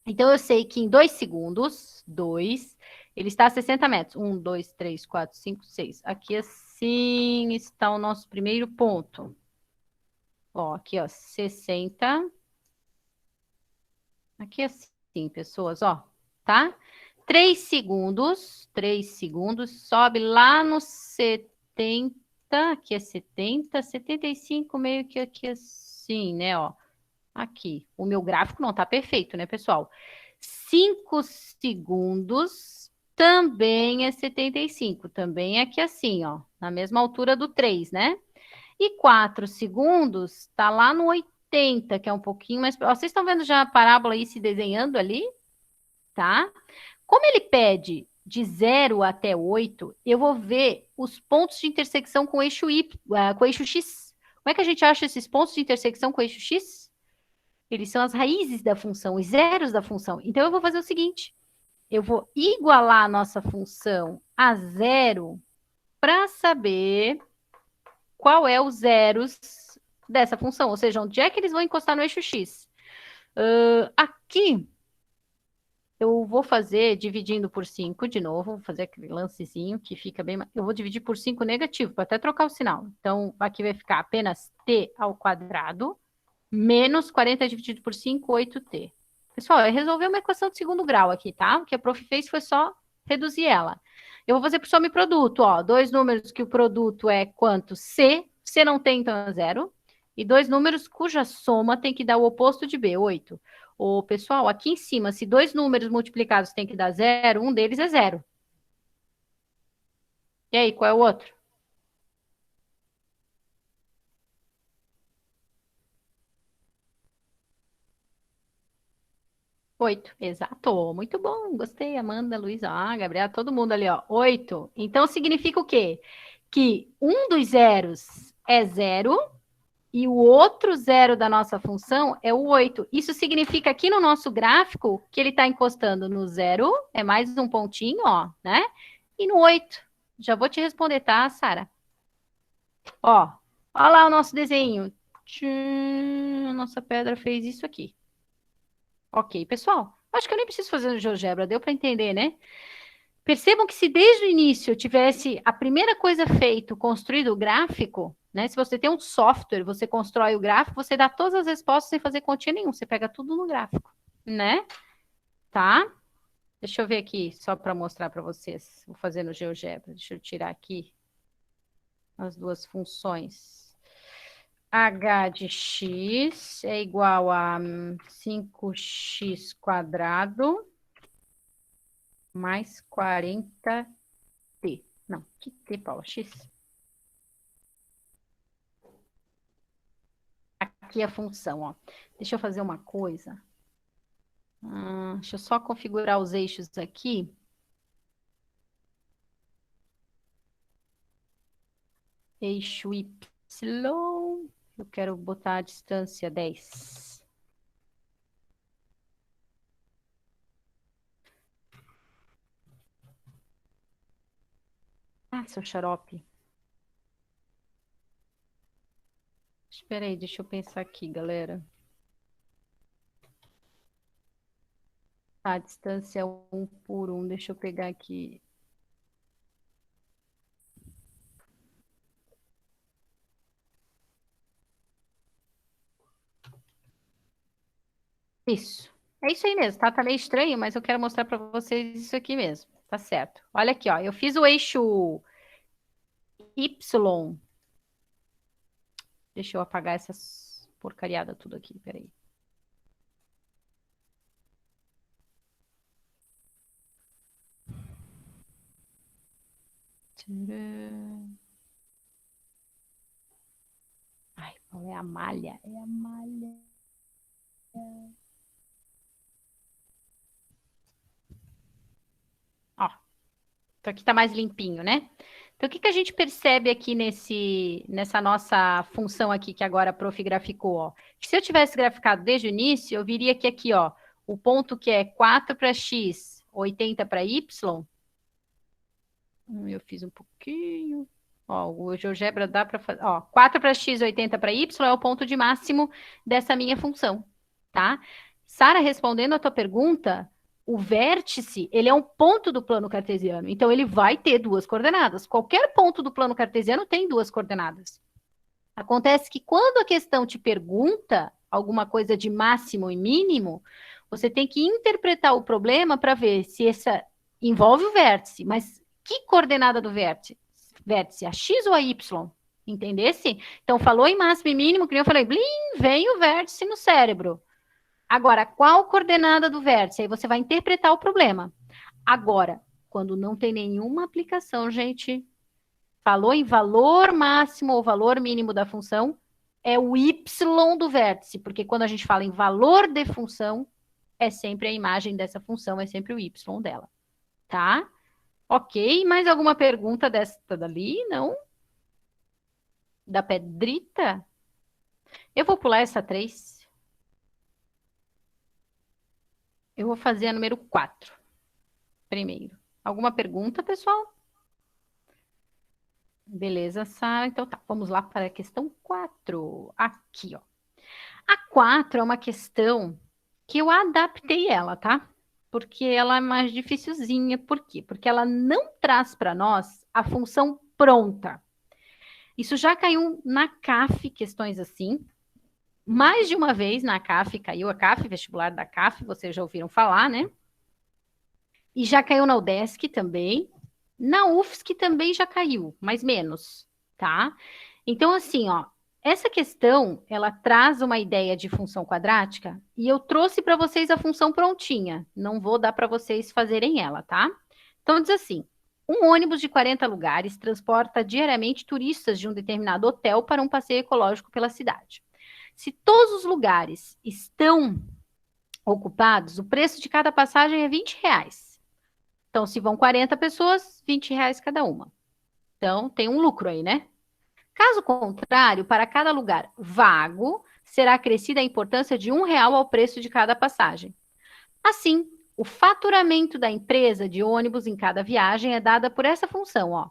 Então, eu sei que em 2 segundos, 2, ele está a 60 metros. 1, 2, 3, 4, 5, 6. Aqui assim está o nosso primeiro ponto. Ó, aqui, ó, 60. Aqui assim, pessoas, ó, tá? 3 segundos, sobe lá no 70, aqui é 70, 75, meio que aqui assim, né, ó. Aqui, o meu gráfico não tá perfeito, né, pessoal? 5 segundos também é 75, também é aqui assim, ó, na mesma altura do 3, né? E 4 segundos tá lá no 80, que é um pouquinho mais... Ó, vocês estão vendo já a parábola aí se desenhando ali, tá? Como ele pede de 0 até 8, eu vou ver os pontos de intersecção com o eixo Y, com o eixo X. Como é que a gente acha esses pontos de intersecção com o eixo X? Eles são as raízes da função, os zeros da função. Então, eu vou fazer o seguinte: eu vou igualar a nossa função a zero para saber qual é os zeros dessa função, ou seja, onde é que eles vão encostar no eixo x. Aqui, eu vou fazer dividindo por 5 de novo, vou fazer aquele lancezinho que fica bem... Eu vou dividir por 5 negativo, para até trocar o sinal. Então, aqui vai ficar apenas t ao quadrado, menos 40 dividido por 5, 8t. Pessoal, eu resolvi uma equação de segundo grau aqui, tá? O que a prof fez foi só reduzir ela. Eu vou fazer por soma e produto, ó. Dois números que o produto é quanto? C. C não tem, então é zero. E dois números cuja soma tem que dar o oposto de B, 8. Ô, pessoal, aqui em cima, se dois números multiplicados tem que dar zero, um deles é zero. E aí, qual é o outro? 8, exato. Muito bom, gostei. Amanda, Luísa, Gabriela, todo mundo ali, ó. 8. Então significa o quê? Que um dos zeros é zero e o outro zero da nossa função é o 8. Isso significa aqui no nosso gráfico que ele está encostando no zero, é mais um pontinho, ó, né? E no 8. Já vou te responder, tá, Sara? Ó, ó lá o nosso desenho. Tchum, a nossa pedra fez isso aqui. Ok, pessoal. Acho que eu nem preciso fazer no GeoGebra, deu para entender, né? Percebam que se desde o início eu tivesse a primeira coisa feito, construído o gráfico, né? Se você tem um software, você constrói o gráfico, você dá todas as respostas sem fazer continha nenhuma, você pega tudo no gráfico, né? Tá? Deixa eu ver aqui, só para mostrar para vocês. Vou fazer no GeoGebra. Deixa eu tirar aqui as duas funções. H de x é igual a 5x quadrado mais 40t. Não, que t, Paula? X. Aqui a função, ó. Deixa eu fazer uma coisa. Deixa eu só configurar os eixos aqui. Eixo Y. Eu quero botar a distância 10. Seu xarope. Espera aí, deixa eu pensar aqui, galera. A distância é 1 por 1. Deixa eu pegar aqui. Isso. É isso aí mesmo, tá? Tá meio estranho, mas eu quero mostrar para vocês isso aqui mesmo. Tá certo. Olha aqui, ó. Eu fiz o eixo Y. Deixa eu apagar essas porcariada tudo aqui, peraí. Tcharam. Ai, qual é a malha? É a malha. Ó, então aqui tá mais limpinho, né? Então, o que que a gente percebe aqui nessa nossa função aqui que agora a prof graficou, ó? Que se eu tivesse graficado desde o início, eu viria que aqui, ó, o ponto que é 4 para x, 80 para y, eu fiz um pouquinho. Ó, o GeoGebra dá para fazer. Ó, 4 para x, 80 para y é o ponto de máximo dessa minha função, tá? Sara, respondendo a tua pergunta, o vértice, ele é um ponto do plano cartesiano. Então, ele vai ter duas coordenadas. Qualquer ponto do plano cartesiano tem duas coordenadas. Acontece que quando a questão te pergunta alguma coisa de máximo e mínimo, você tem que interpretar o problema para ver se essa envolve o vértice, mas que coordenada do vértice? Vértice, a x ou a y? Entendesse? Então, falou em máximo e mínimo, que nem eu falei, blim, vem o vértice no cérebro. Agora, qual coordenada do vértice? Aí você vai interpretar o problema. Agora, quando não tem nenhuma aplicação, gente, falou em valor máximo ou valor mínimo da função, é o y do vértice, porque quando a gente fala em valor de função, é sempre a imagem dessa função, é sempre o y dela, tá? Ok, mais alguma pergunta desta dali? Não? Da pedrita? Eu vou pular essa 3. Eu vou fazer a número 4 primeiro. Alguma pergunta, pessoal? Beleza, Sara. Então tá, vamos lá para a questão 4. Aqui, ó. A 4 é uma questão que eu adaptei ela, tá? Porque ela é mais dificilzinha. Por quê? Porque ela não traz para nós a função pronta. Isso já caiu na CAF, questões assim. Mais de uma vez na CAF, caiu a CAF, vestibular da CAF, vocês já ouviram falar, né? E já caiu na UDESC também. Na UFSC também já caiu, mas menos, tá? Então, assim, ó, essa questão, ela traz uma ideia de função quadrática e eu trouxe para vocês a função prontinha. Não vou dar para vocês fazerem ela, tá? Então, diz assim, um ônibus de 40 lugares transporta diariamente turistas de um determinado hotel para um passeio ecológico pela cidade. Se todos os lugares estão ocupados, o preço de cada passagem é R$ 20. Então, se vão 40 pessoas, R$ 20 cada uma. Então, tem um lucro aí, né? Caso contrário, para cada lugar vago, será acrescida a importância de R$ 1 ao preço de cada passagem. Assim, o faturamento da empresa de ônibus em cada viagem é dada por essa função, ó.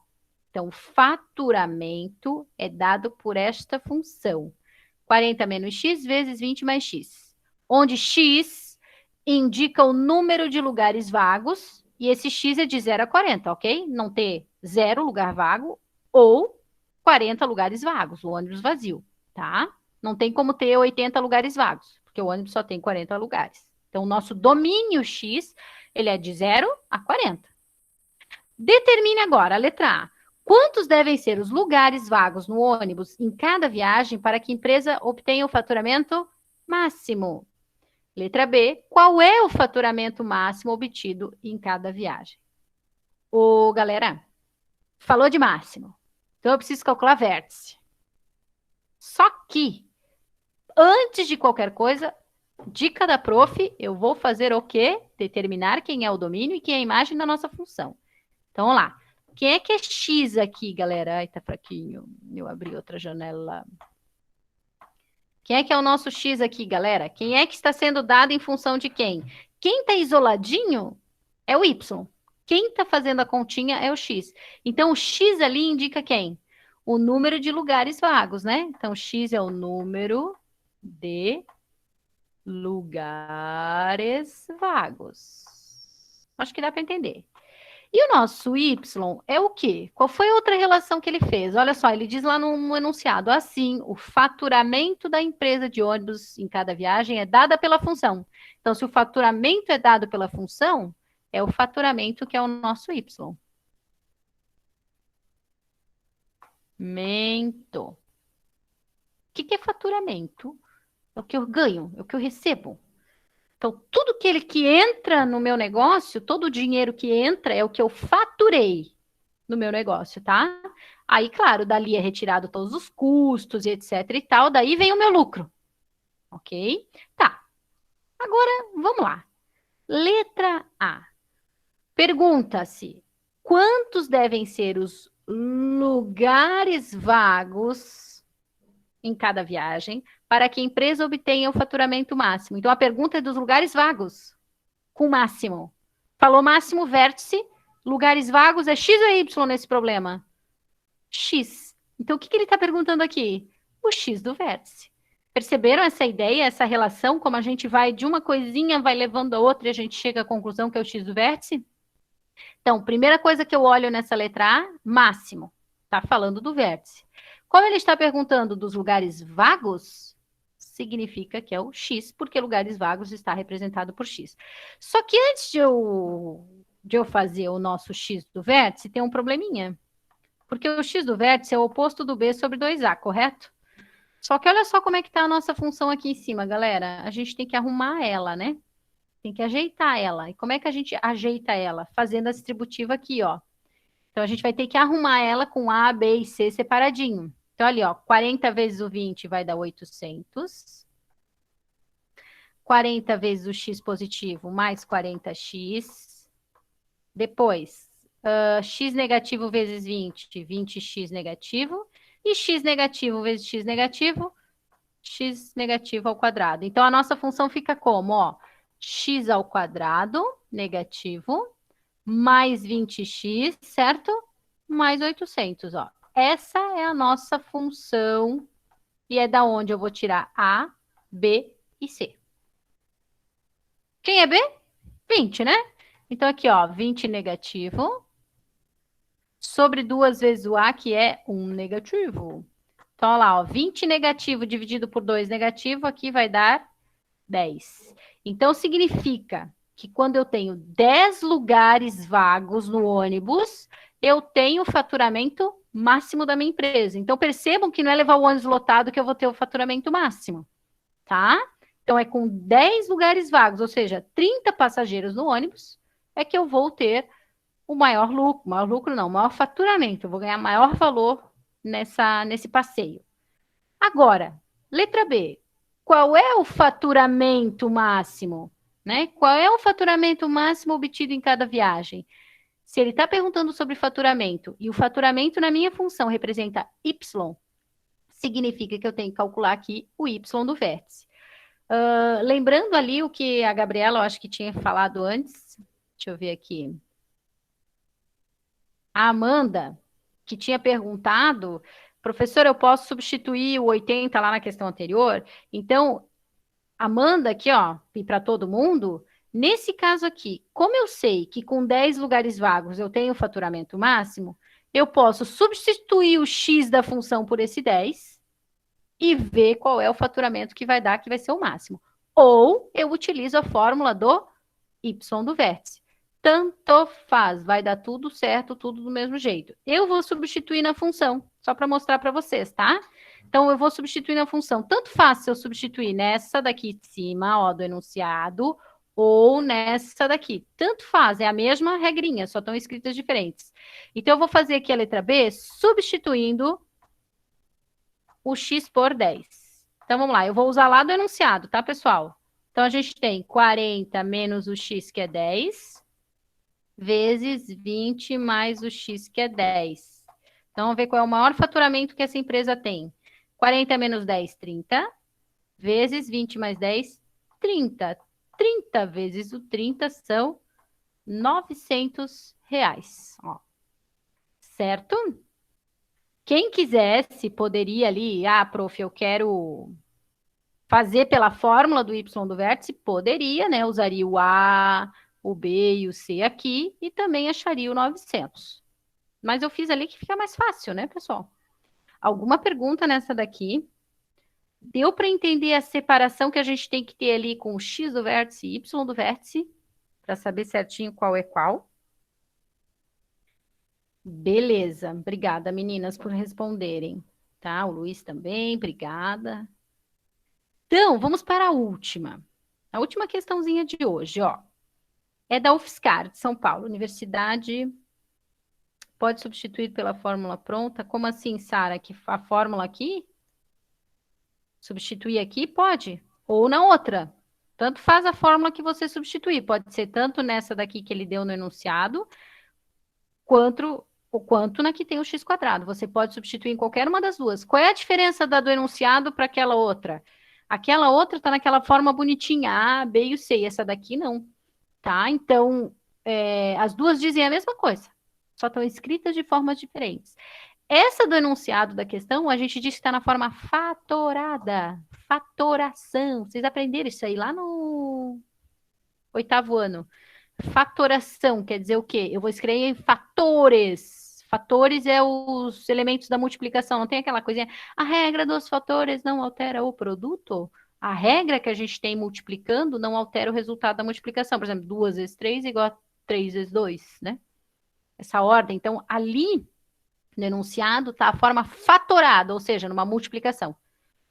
Então, o faturamento é dado por esta função. 40 menos x vezes 20 mais x. Onde x indica o número de lugares vagos e esse x é de 0 a 40, ok? Não ter 0 lugar vago ou 40 lugares vagos, o ônibus vazio, tá? Não tem como ter 80 lugares vagos, porque o ônibus só tem 40 lugares. Então, o nosso domínio x, ele é de 0 a 40. Determine agora, a letra A. Quantos devem ser os lugares vagos no ônibus em cada viagem para que a empresa obtenha o faturamento máximo? Letra B. Qual é o faturamento máximo obtido em cada viagem? Ô, galera, falou de máximo. Então, eu preciso calcular vértice. Só que, antes de qualquer coisa, dica da prof, eu vou fazer o quê? Determinar quem é o domínio e quem é a imagem da nossa função. Então, vamos lá. Quem é que é x aqui, galera? Ai, tá fraquinho. Eu abri outra janela. Quem é que é o nosso x aqui, galera? Quem é que está sendo dado em função de quem? Quem está isoladinho é o y. Quem está fazendo a continha é o x. Então, o x ali indica quem? O número de lugares vagos, né? Então, x é o número de lugares vagos. Acho que dá para entender. E o nosso Y é o quê? Qual foi a outra relação que ele fez? Olha só, ele diz lá no enunciado, assim, o faturamento da empresa de ônibus em cada viagem é dada pela função. Então, se o faturamento é dado pela função, é o faturamento que é o nosso Y. Mento. O que é faturamento? É o que eu ganho, é o que eu recebo. Então, tudo que entra no meu negócio, todo o dinheiro que entra é o que eu faturei no meu negócio, tá? Aí, claro, dali é retirado todos os custos e etc e tal, daí vem o meu lucro, ok? Tá, agora vamos lá. Letra A. Pergunta-se: quantos devem ser os lugares vagos em cada viagem para que a empresa obtenha o faturamento máximo? Então, a pergunta é dos lugares vagos, com máximo. Falou máximo, vértice, lugares vagos é X ou Y nesse problema? X. Então, o que ele está perguntando aqui? O X do vértice. Perceberam essa ideia, essa relação, como a gente vai de uma coisinha, vai levando a outra e a gente chega à conclusão que é o X do vértice? Então, primeira coisa que eu olho nessa letra A, máximo. Está falando do vértice. Como ele está perguntando dos lugares vagos, significa que é o X, porque lugares vagos está representado por X. Só que antes de eu fazer o nosso X do vértice, tem um probleminha. Porque o X do vértice é o oposto do B sobre 2A, correto? Só que olha só como é que está a nossa função aqui em cima, galera. A gente tem que arrumar ela, né? Tem que ajeitar ela. E como é que a gente ajeita ela? Fazendo a distributiva aqui, ó. Então, a gente vai ter que arrumar ela com A, B e C separadinho. Então, ali, ó, 40 vezes o 20 vai dar 800. 40 vezes o x positivo mais 40x. Depois, x negativo vezes 20, 20x negativo. E x negativo vezes x negativo ao quadrado. Então, a nossa função fica como? Ó, x ao quadrado negativo mais 20x, certo? Mais 800, ó. Essa é a nossa função e é da onde eu vou tirar A, B e C. Quem é B? 20, né? Então, aqui, ó, 20 negativo sobre 2 vezes o A, que é 1 negativo. Então, olha lá, ó, 20 negativo dividido por 2 negativo, aqui vai dar 10. Então, significa que quando eu tenho 10 lugares vagos no ônibus, eu tenho o faturamento máximo da minha empresa. Então, percebam que não é levar o ônibus lotado que eu vou ter o faturamento máximo, tá? Então, é com 10 lugares vagos, ou seja, 30 passageiros no ônibus, é que eu vou ter o maior lucro não, o maior faturamento. Eu vou ganhar maior valor nesse passeio. Agora, letra B. Qual é o faturamento máximo? Né? Qual é o faturamento máximo obtido em cada viagem? Se ele está perguntando sobre faturamento e o faturamento na minha função representa Y, significa que eu tenho que calcular aqui o Y do vértice. Lembrando ali o que a Gabriela, eu acho que tinha falado antes, deixa eu ver aqui. A Amanda, que tinha perguntado, professor, eu posso substituir o 80 lá na questão anterior? Então, Amanda, aqui, ó, e para todo mundo, nesse caso aqui, como eu sei que com 10 lugares vagos eu tenho o faturamento máximo, eu posso substituir o X da função por esse 10 e ver qual é o faturamento que vai dar, que vai ser o máximo. Ou eu utilizo a fórmula do Y do vértice. Tanto faz, vai dar tudo certo, tudo do mesmo jeito. Eu vou substituir na função, só para mostrar para vocês, tá? Então, eu vou substituir na função. Tanto faz se eu substituir nessa daqui de cima, ó, do enunciado, ou nessa daqui. Tanto faz, é a mesma regrinha, só estão escritas diferentes. Então, eu vou fazer aqui a letra B, substituindo o x por 10. Então, vamos lá, eu vou usar lá do enunciado, tá, pessoal? Então, a gente tem 40 menos o x, que é 10, vezes 20 mais o x, que é 10. Então, vamos ver qual é o maior faturamento que essa empresa tem. 40 menos 10, 30. Vezes 20 mais 10, 30. 30 vezes o 30 são R$ 900. Ó. Certo? Quem quisesse, poderia ali, prof, eu quero fazer pela fórmula do y do vértice? Poderia, né? Usaria o A, o B e o C aqui e também acharia o 900. Mas eu fiz ali que fica mais fácil, né, pessoal? Alguma pergunta nessa daqui? Deu para entender a separação que a gente tem que ter ali com o x do vértice e y do vértice? Para saber certinho qual é qual? Beleza. Obrigada, meninas, por responderem. Tá? O Luiz também, obrigada. Então, vamos para a última. A última questãozinha de hoje, ó. É da UFSCar, de São Paulo. Universidade pode substituir pela fórmula pronta? Como assim, Sara? Que a fórmula aqui? Substituir aqui? Pode. Ou na outra. Tanto faz a fórmula que você substituir. Pode ser tanto nessa daqui que ele deu no enunciado, quanto na que tem o x quadrado. Você pode substituir em qualquer uma das duas. Qual é a diferença da do enunciado para aquela outra? Aquela outra está naquela forma bonitinha, A, B e o C. E essa daqui não. Tá? Então, as duas dizem a mesma coisa. Só estão escritas de formas diferentes. Essa do enunciado da questão, a gente diz que está na forma fatorada. Fatoração. Vocês aprenderam isso aí lá no 8º ano. Fatoração quer dizer o quê? Eu vou escrever em fatores. Fatores é os elementos da multiplicação. Não tem aquela coisinha. A regra dos fatores não altera o produto? A regra que a gente tem multiplicando não altera o resultado da multiplicação. Por exemplo, 2 vezes 3 igual a 3 vezes 2, né? Essa ordem. Então, ali no enunciado está a forma fatorada, ou seja, numa multiplicação.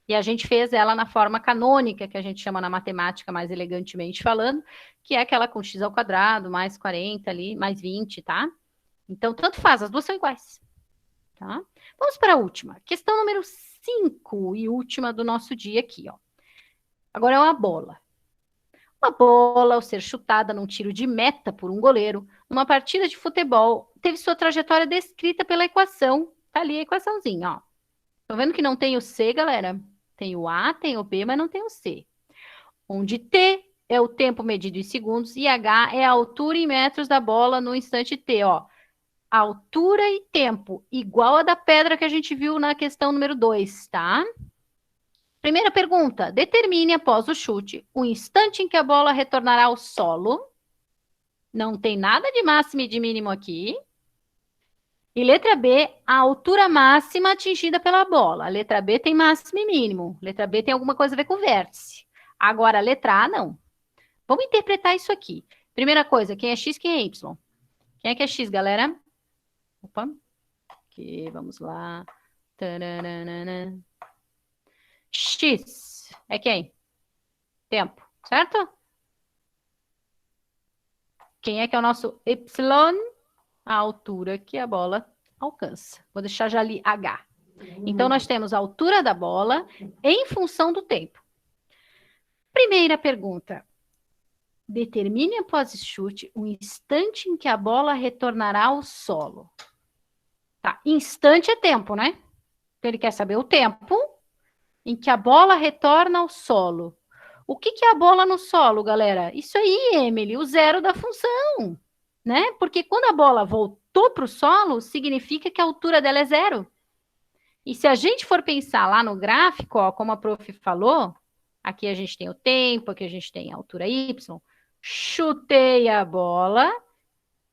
E a gente fez ela na forma canônica, que a gente chama na matemática, mais elegantemente falando, que é aquela com x ao quadrado, mais 40 ali, mais 20, tá? Então, tanto faz, as duas são iguais. Tá? Vamos para a última. Questão número 5 e última do nosso dia aqui, ó. Agora é uma bola. Uma bola, ao ser chutada num tiro de meta por um goleiro, numa partida de futebol, teve sua trajetória descrita pela equação. Tá ali a equaçãozinha, ó. Estão vendo que não tem o C, galera? Tem o A, tem o B, mas não tem o C. Onde T é o tempo medido em segundos e H é a altura em metros da bola no instante T, ó. Altura e tempo, igual a da pedra que a gente viu na questão número 2, tá? Primeira pergunta, determine após o chute o instante em que a bola retornará ao solo. Não tem nada de máximo e de mínimo aqui. E letra B, a altura máxima atingida pela bola. A letra B tem máximo e mínimo. A letra B tem alguma coisa a ver com vértice. Agora, a letra A, não. Vamos interpretar isso aqui. Primeira coisa, quem é X, quem é Y? Quem é que é X, galera? Opa. Aqui, vamos lá. Taranana. X é quem? Tempo, certo? Quem é que é o nosso Y? A altura que a bola alcança. Vou deixar já ali H. Então, nós temos a altura da bola em função do tempo. Primeira pergunta. Determine após o chute o instante em que a bola retornará ao solo. Tá, instante é tempo, né? Então, ele quer saber o tempo em que a bola retorna ao solo. O que é a bola no solo, galera? Isso aí, Emily, o zero da função, né? Porque quando a bola voltou para o solo, significa que a altura dela é zero. E se a gente for pensar lá no gráfico, ó, como a prof falou, aqui a gente tem o tempo, aqui a gente tem a altura y, chutei a bola,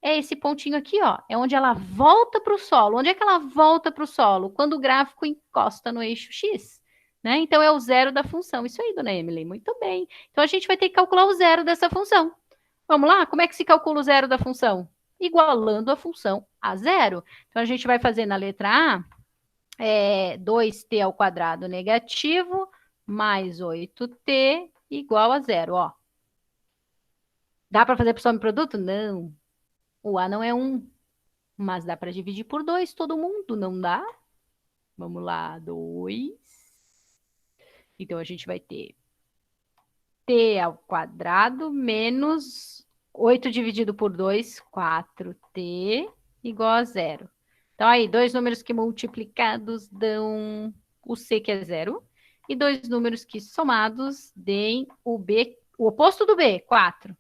é esse pontinho aqui, ó, é onde ela volta para o solo. Onde é que ela volta para o solo? Quando o gráfico encosta no eixo x, né? Então, é o zero da função. Isso aí, dona Emily, muito bem. Então, a gente vai ter que calcular o zero dessa função. Vamos lá? Como é que se calcula o zero da função? Igualando a função a zero. Então, a gente vai fazer na letra A, 2t ao quadrado negativo, mais 8t igual a zero, ó. Dá para fazer por soma e produto? Não. O A não é 1, mas dá para dividir por 2 todo mundo, não dá? Vamos lá, 2. Então, a gente vai ter t ao quadrado menos 8 dividido por 2, 4t igual a zero. Então, aí, dois números que multiplicados dão o c, que é zero, e dois números que somados deem o b, o oposto do b, 4.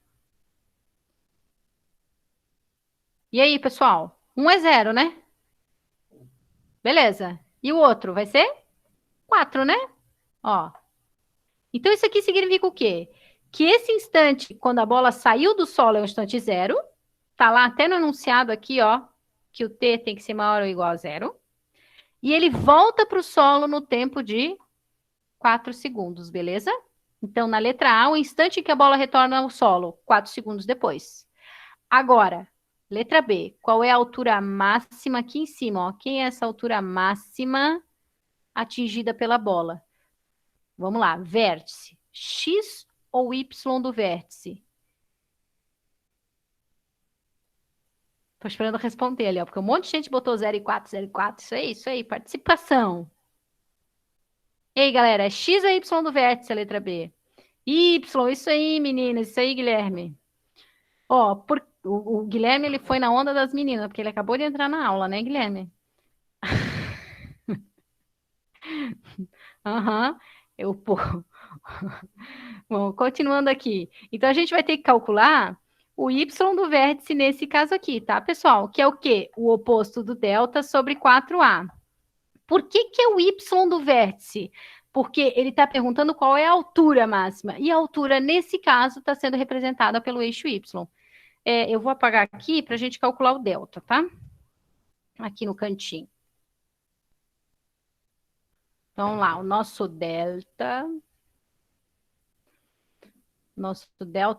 E aí, pessoal? Um é zero, né? Beleza. E o outro vai ser 4, né? Ó. Então, isso aqui significa o quê? Que esse instante, quando a bola saiu do solo, é um instante zero. Tá lá até no enunciado aqui, ó, que o t tem que ser maior ou igual a zero. E ele volta para o solo no tempo de 4 segundos, beleza? Então, na letra A, o instante em que a bola retorna ao solo, 4 segundos depois. Agora, letra B, qual é a altura máxima aqui em cima? Ó? Quem é essa altura máxima atingida pela bola? Vamos lá, vértice. X ou Y do vértice? Tô esperando responder ali, ó, porque um monte de gente botou 0 e 4, 0 e 4. Isso aí, participação. E aí, galera, é X ou Y do vértice, a letra B? Y, isso aí, meninas, isso aí, Guilherme. Ó, o Guilherme, ele foi na onda das meninas, porque ele acabou de entrar na aula, né, Guilherme? Aham, eu, pô. Bom, continuando aqui. Então, a gente vai ter que calcular o y do vértice nesse caso aqui, tá, pessoal? Que é o quê? O oposto do delta sobre 4a. Por que que é o y do vértice? Porque ele está perguntando qual é a altura máxima. E a altura, nesse caso, está sendo representada pelo eixo y. Eu vou apagar aqui para a gente calcular o delta, tá? Aqui no cantinho. Então, vamos lá, o nosso delta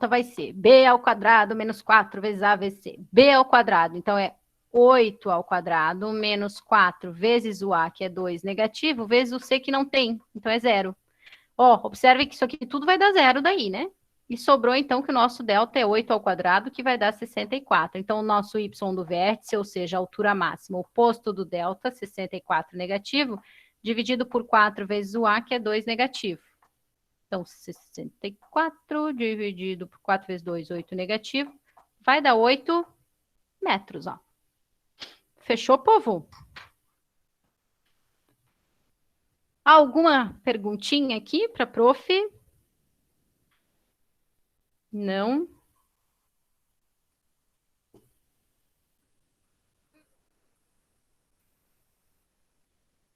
vai ser b ao quadrado menos 4 vezes a vezes c. B ao quadrado, então é 8 ao quadrado menos 4 vezes o a, que é 2 negativo, vezes o c, que não tem, então é zero. Ó, observe que isso aqui tudo vai dar zero daí, né? E sobrou, então, que o nosso delta é 8 ao quadrado, que vai dar 64. Então, o nosso y do vértice, ou seja, a altura máxima, oposto do delta, 64 negativo, dividido por 4 vezes o a, que é 2 negativo. Então, 64 dividido por 4 vezes 2, 8 negativo, vai dar 8 metros, ó. Fechou, povo? Alguma perguntinha aqui para a prof? Não?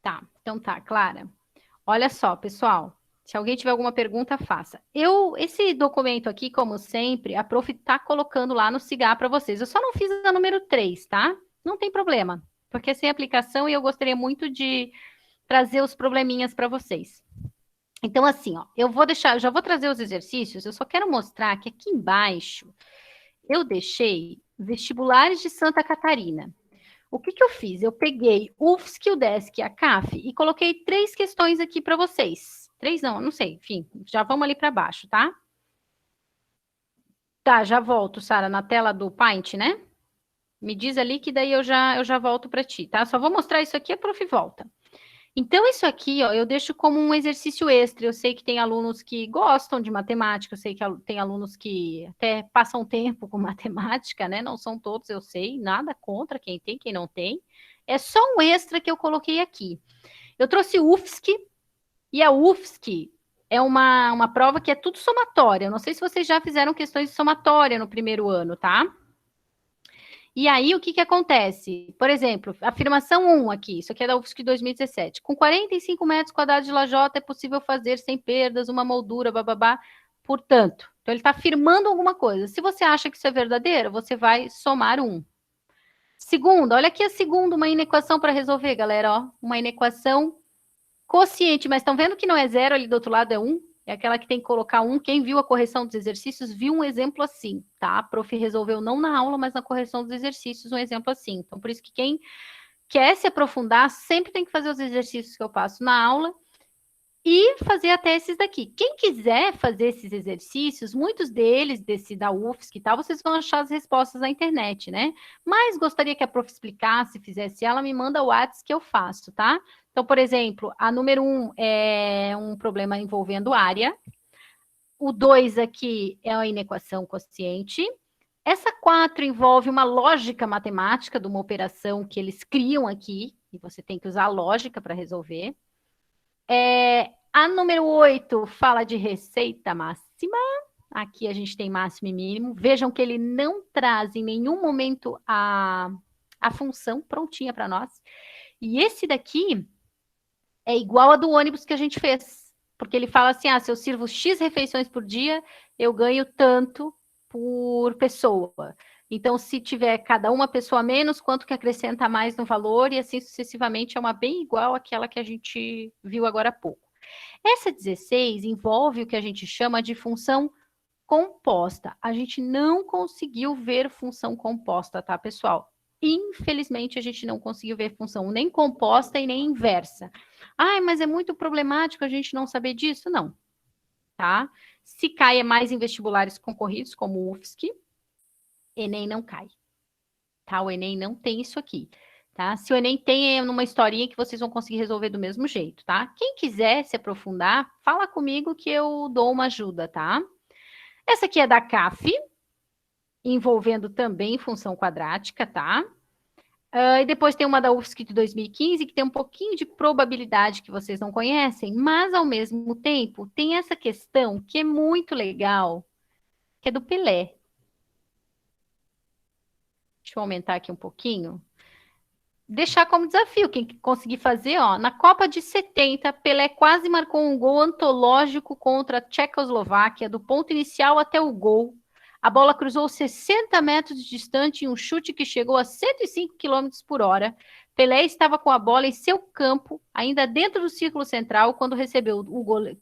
Tá, então tá, Clara. Olha só, pessoal. Se alguém tiver alguma pergunta, faça. Esse documento aqui, como sempre, a prof tá colocando lá no Cigar para vocês. Eu só não fiz a número 3, tá? Não tem problema, porque é sem aplicação e eu gostaria muito de trazer os probleminhas para vocês. Então, assim, ó, eu já vou trazer os exercícios, eu só quero mostrar que aqui embaixo eu deixei vestibulares de Santa Catarina. O que que eu fiz? Eu peguei o UFSC, o DESC e a CAF e coloquei 3 questões aqui para vocês. 3 não sei, enfim, já vamos ali para baixo, tá? Tá, já volto, Sara, na tela do Paint, né? Me diz ali que daí eu já volto para ti, tá? Só vou mostrar isso aqui, a prof volta. Então, isso aqui, ó, eu deixo como um exercício extra. Eu sei que tem alunos que gostam de matemática, eu sei que tem alunos que até passam tempo com matemática, né? Não são todos, eu sei, nada contra quem tem, quem não tem. É só um extra que eu coloquei aqui. Eu trouxe o UFSC, e a UFSC é uma prova que é tudo somatória. Eu não sei se vocês já fizeram questões de somatória no primeiro ano, tá? E aí, o que que acontece? Por exemplo, afirmação 1 aqui, isso aqui é da UFSC 2017. Com 45 metros quadrados de lajota é possível fazer sem perdas uma moldura, bababá, portanto. Então, ele está afirmando alguma coisa. Se você acha que isso é verdadeiro, você vai somar 1. Segunda, olha aqui a segunda, uma inequação para resolver, galera, ó. Uma inequação quociente, mas estão vendo que não é zero, ali do outro lado é 1? É aquela que tem que colocar 1. Quem viu a correção dos exercícios viu um exemplo assim, tá? A prof resolveu não na aula, mas na correção dos exercícios um exemplo assim. Então, por isso que quem quer se aprofundar sempre tem que fazer os exercícios que eu passo na aula e fazer até esses daqui. Quem quiser fazer esses exercícios, muitos deles, desse da UFSC e tal, vocês vão achar as respostas na internet, né? Mas gostaria que a prof explicasse, fizesse ela, me manda o WhatsApp que eu faço, tá? Então, por exemplo, a número 1 é um problema envolvendo área. O 2 aqui é a inequação quociente. Essa 4 envolve uma lógica matemática de uma operação que eles criam aqui, e você tem que usar a lógica para resolver. A número 8 fala de receita máxima. Aqui a gente tem máximo e mínimo. Vejam que ele não traz em nenhum momento a função prontinha para nós. E esse daqui é igual a do ônibus que a gente fez. Porque ele fala assim, se eu sirvo X refeições por dia, eu ganho tanto por pessoa. Então, se tiver cada uma pessoa menos, quanto que acrescenta mais no valor, e assim sucessivamente, é uma bem igual àquela que a gente viu agora há pouco. Essa 16 envolve o que a gente chama de função composta. A gente não conseguiu ver função composta, tá, pessoal? Infelizmente, a gente não conseguiu ver função nem composta e nem inversa. Ai, mas é muito problemático a gente não saber disso? Não, tá? Se cai é mais em vestibulares concorridos, como o UFSC, Enem não cai, tá? O Enem não tem isso aqui, tá? Se o Enem tem, é numa historinha que vocês vão conseguir resolver do mesmo jeito, tá? Quem quiser se aprofundar, fala comigo que eu dou uma ajuda, tá? Essa aqui é da CAF, envolvendo também função quadrática, tá? E depois tem uma da UFSC de 2015, que tem um pouquinho de probabilidade que vocês não conhecem, mas ao mesmo tempo tem essa questão que é muito legal, que é do Pelé. Deixa eu aumentar aqui um pouquinho. Deixar como desafio, quem conseguir fazer, ó, na Copa de 70, Pelé quase marcou um gol antológico contra a Tchecoslováquia, do ponto inicial até o gol. A bola cruzou 60 metros de distante em um chute que chegou a 105 km por hora. Pelé estava com a bola em seu campo, ainda dentro do círculo central, quando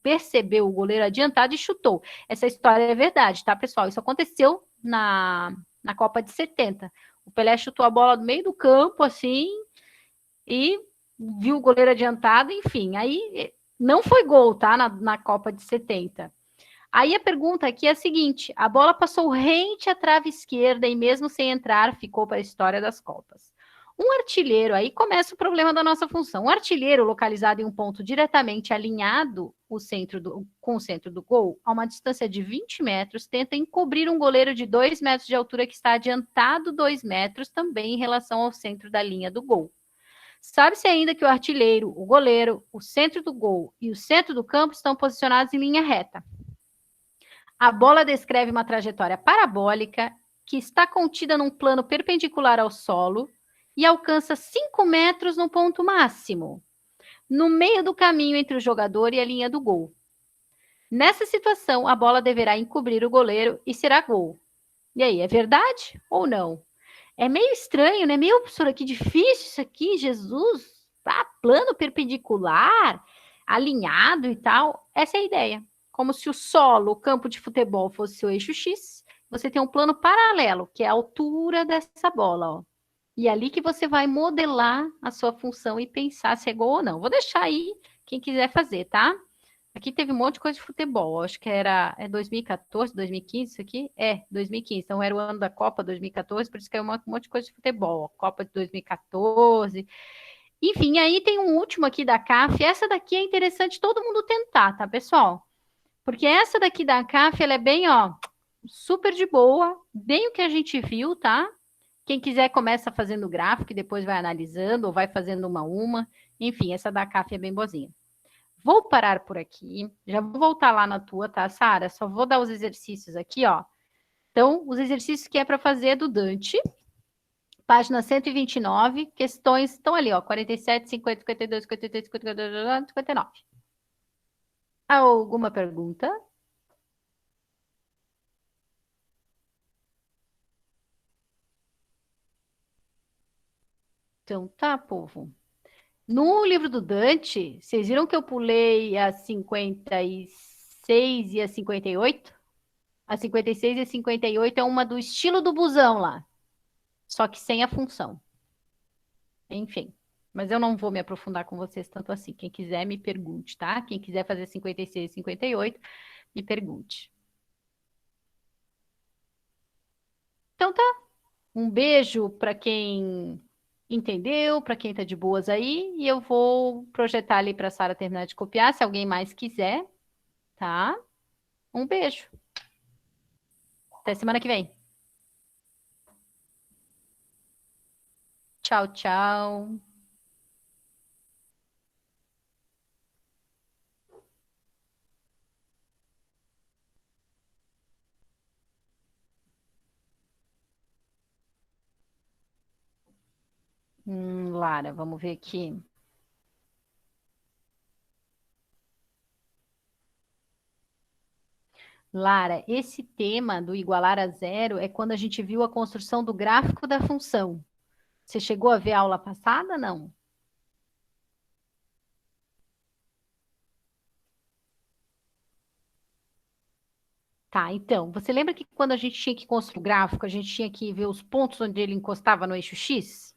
percebeu o goleiro adiantado e chutou. Essa história é verdade, tá, pessoal? Isso aconteceu na Copa de 70. O Pelé chutou a bola no meio do campo, assim, e viu o goleiro adiantado, enfim. Aí não foi gol, tá? Na Copa de 70. Aí a pergunta aqui é a seguinte: a bola passou rente à trave esquerda e, mesmo sem entrar, ficou para a história das Copas. Um artilheiro, aí começa o problema da nossa função. Um artilheiro localizado em um ponto diretamente alinhado com o centro do gol, a uma distância de 20 metros, tenta encobrir um goleiro de 2 metros de altura que está adiantado 2 metros também em relação ao centro da linha do gol. Sabe-se ainda que o artilheiro, o goleiro, o centro do gol e o centro do campo estão posicionados em linha reta. A bola descreve uma trajetória parabólica que está contida num plano perpendicular ao solo e alcança 5 metros no ponto máximo, no meio do caminho entre o jogador e a linha do gol. Nessa situação, a bola deverá encobrir o goleiro e será gol. E aí, é verdade ou não? É meio estranho, né? Meio, professora, que difícil isso aqui, Jesus. Plano perpendicular, alinhado e tal. Essa é a ideia. Como se o solo, o campo de futebol, fosse seu eixo X, você tem um plano paralelo, que é a altura dessa bola, ó. E é ali que você vai modelar a sua função e pensar se é gol ou não. Vou deixar aí quem quiser fazer, tá? Aqui teve um monte de coisa de futebol. Acho que era 2014, 2015 isso aqui? 2015. Então era o ano da Copa 2014, por isso que é um monte de coisa de futebol. Copa de 2014. Enfim, aí tem um último aqui da CAF. Essa daqui é interessante todo mundo tentar, tá, pessoal? Porque essa daqui da CAF, ela é bem, ó, super de boa, bem o que a gente viu, tá? Quem quiser começa fazendo gráfico e depois vai analisando ou vai fazendo uma a uma. Enfim, essa da CAF é bem boazinha. Vou parar por aqui. Já vou voltar lá na tua, tá, Sara? Só vou dar os exercícios aqui, ó. Então, os exercícios que é para fazer é do Dante, página 129, questões estão ali, ó, 47, 50, 52, 53, 52, 59. Alguma pergunta? Então, tá, povo. No livro do Dante, vocês viram que eu pulei a 56 e a 58? A 56 e a 58 é uma do estilo do busão lá, só que sem a função. Enfim, mas eu não vou me aprofundar com vocês tanto assim. Quem quiser, me pergunte, tá? Quem quiser fazer 56 e 58, me pergunte. Então tá. Um beijo para quem entendeu, para quem tá de boas aí, e eu vou projetar ali para a Sara terminar de copiar, se alguém mais quiser, tá? Um beijo. Até semana que vem. Tchau, tchau. Lara, vamos ver aqui. Lara, esse tema do igualar a zero é quando a gente viu a construção do gráfico da função. Você chegou a ver a aula passada? Não. Tá, então, você lembra que quando a gente tinha que construir o gráfico, a gente tinha que ver os pontos onde ele encostava no eixo x?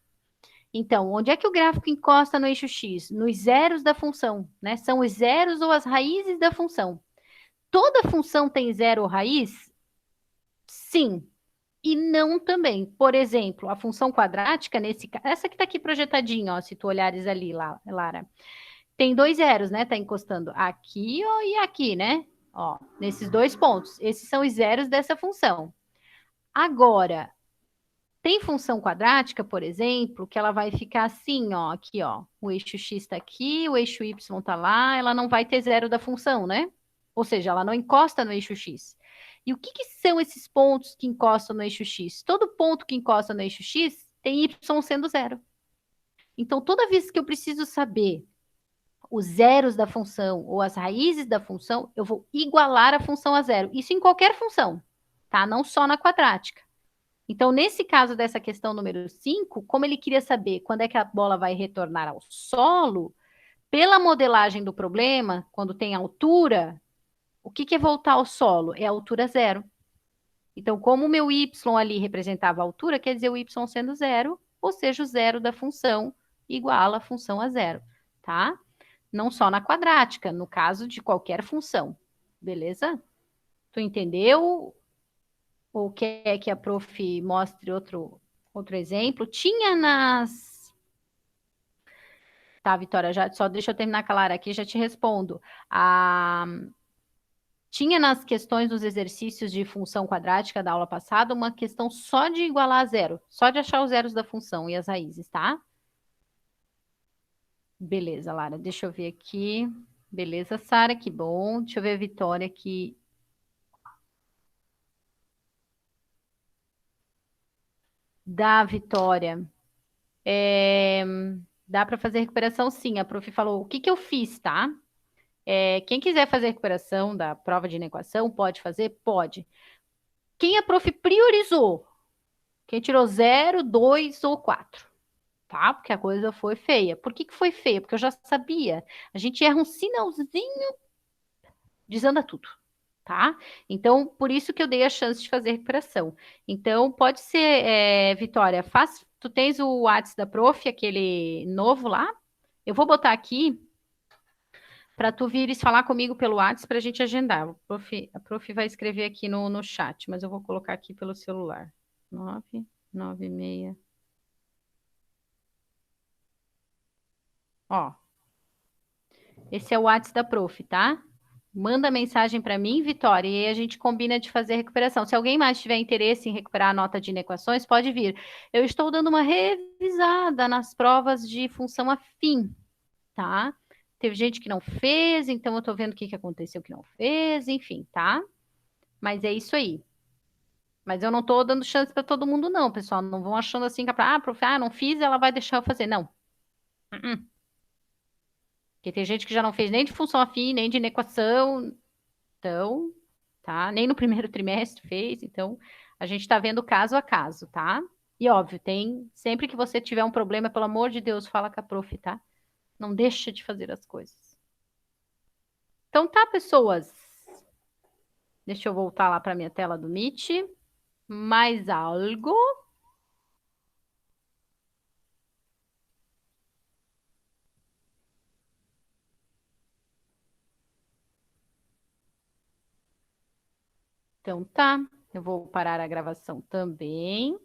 Então, onde é que o gráfico encosta no eixo x? Nos zeros da função, né? São os zeros ou as raízes da função. Toda função tem zero ou raiz? Sim. E não também. Por exemplo, a função quadrática, essa que está aqui projetadinha, ó, se tu olhares ali, Lara, tem dois zeros, né? Tá encostando aqui, ó, e aqui, né? Ó, nesses dois pontos. Esses são os zeros dessa função. Agora, tem função quadrática, por exemplo, que ela vai ficar assim, ó, aqui, ó. O eixo x está aqui, o eixo y está lá, ela não vai ter zero da função, né? Ou seja, ela não encosta no eixo x. E o que, que são esses pontos que encostam no eixo x? Todo ponto que encosta no eixo x tem y sendo zero. Então, toda vez que eu preciso saber os zeros da função ou as raízes da função, eu vou igualar a função a zero. Isso em qualquer função, tá? Não só na quadrática. Então, nesse caso dessa questão número 5, como ele queria saber quando é que a bola vai retornar ao solo, pela modelagem do problema, quando tem altura, o que, que é voltar ao solo? É a altura zero. Então, como o meu y ali representava a altura, quer dizer o y sendo zero, ou seja, o zero da função iguala a função a zero, tá? Não só na quadrática, no caso de qualquer função, beleza? Tu entendeu? Ou quer que a prof mostre outro exemplo? Tinha nas. Tá, Vitória, já, só deixa eu terminar a Clara aqui, já te respondo. Tinha nas questões dos exercícios de função quadrática da aula passada uma questão só de igualar a zero, só de achar os zeros da função e as raízes, tá? Beleza, Lara, deixa eu ver aqui. Beleza, Sara, que bom. Deixa eu ver a Vitória aqui. Da Vitória. É, dá para fazer recuperação, sim. A prof falou o que que eu fiz, tá? Quem quiser fazer recuperação da prova de inequação, pode fazer? Pode. Quem a prof priorizou? Quem tirou zero, 2 ou 4? Tá? Porque a coisa foi feia. Por que que foi feia? Porque eu já sabia. A gente erra um sinalzinho, desanda tudo. Tá? Então, por isso que eu dei a chance de fazer recuperação. Então, pode ser, Vitória, tu tens o WhatsApp da prof, aquele novo lá? Eu vou botar aqui para tu vires falar comigo pelo WhatsApp para a gente agendar. A prof vai escrever aqui no chat, mas eu vou colocar aqui pelo celular. 996. Ó, esse é o WhatsApp da prof, tá? Manda mensagem para mim, Vitória, e aí a gente combina de fazer a recuperação. Se alguém mais tiver interesse em recuperar a nota de inequações, pode vir. Eu estou dando uma revisada nas provas de função afim, tá? Teve gente que não fez, então eu estou vendo o que que aconteceu que não fez, enfim, tá? Mas é isso aí. Mas eu não estou dando chance para todo mundo, não, pessoal. Não vão achando assim que, prof, não fiz, ela vai deixar eu fazer. Não. Uh-uh. Porque tem gente que já não fez nem de função afim, nem de inequação. Então, tá? Nem no primeiro trimestre fez. Então, a gente está vendo caso a caso, tá? E óbvio, sempre que você tiver um problema, pelo amor de Deus, fala com a prof, tá? Não deixa de fazer as coisas. Então tá, pessoas. Deixa eu voltar lá para minha tela do Meet. Mais algo? Então tá. Eu vou parar a gravação também.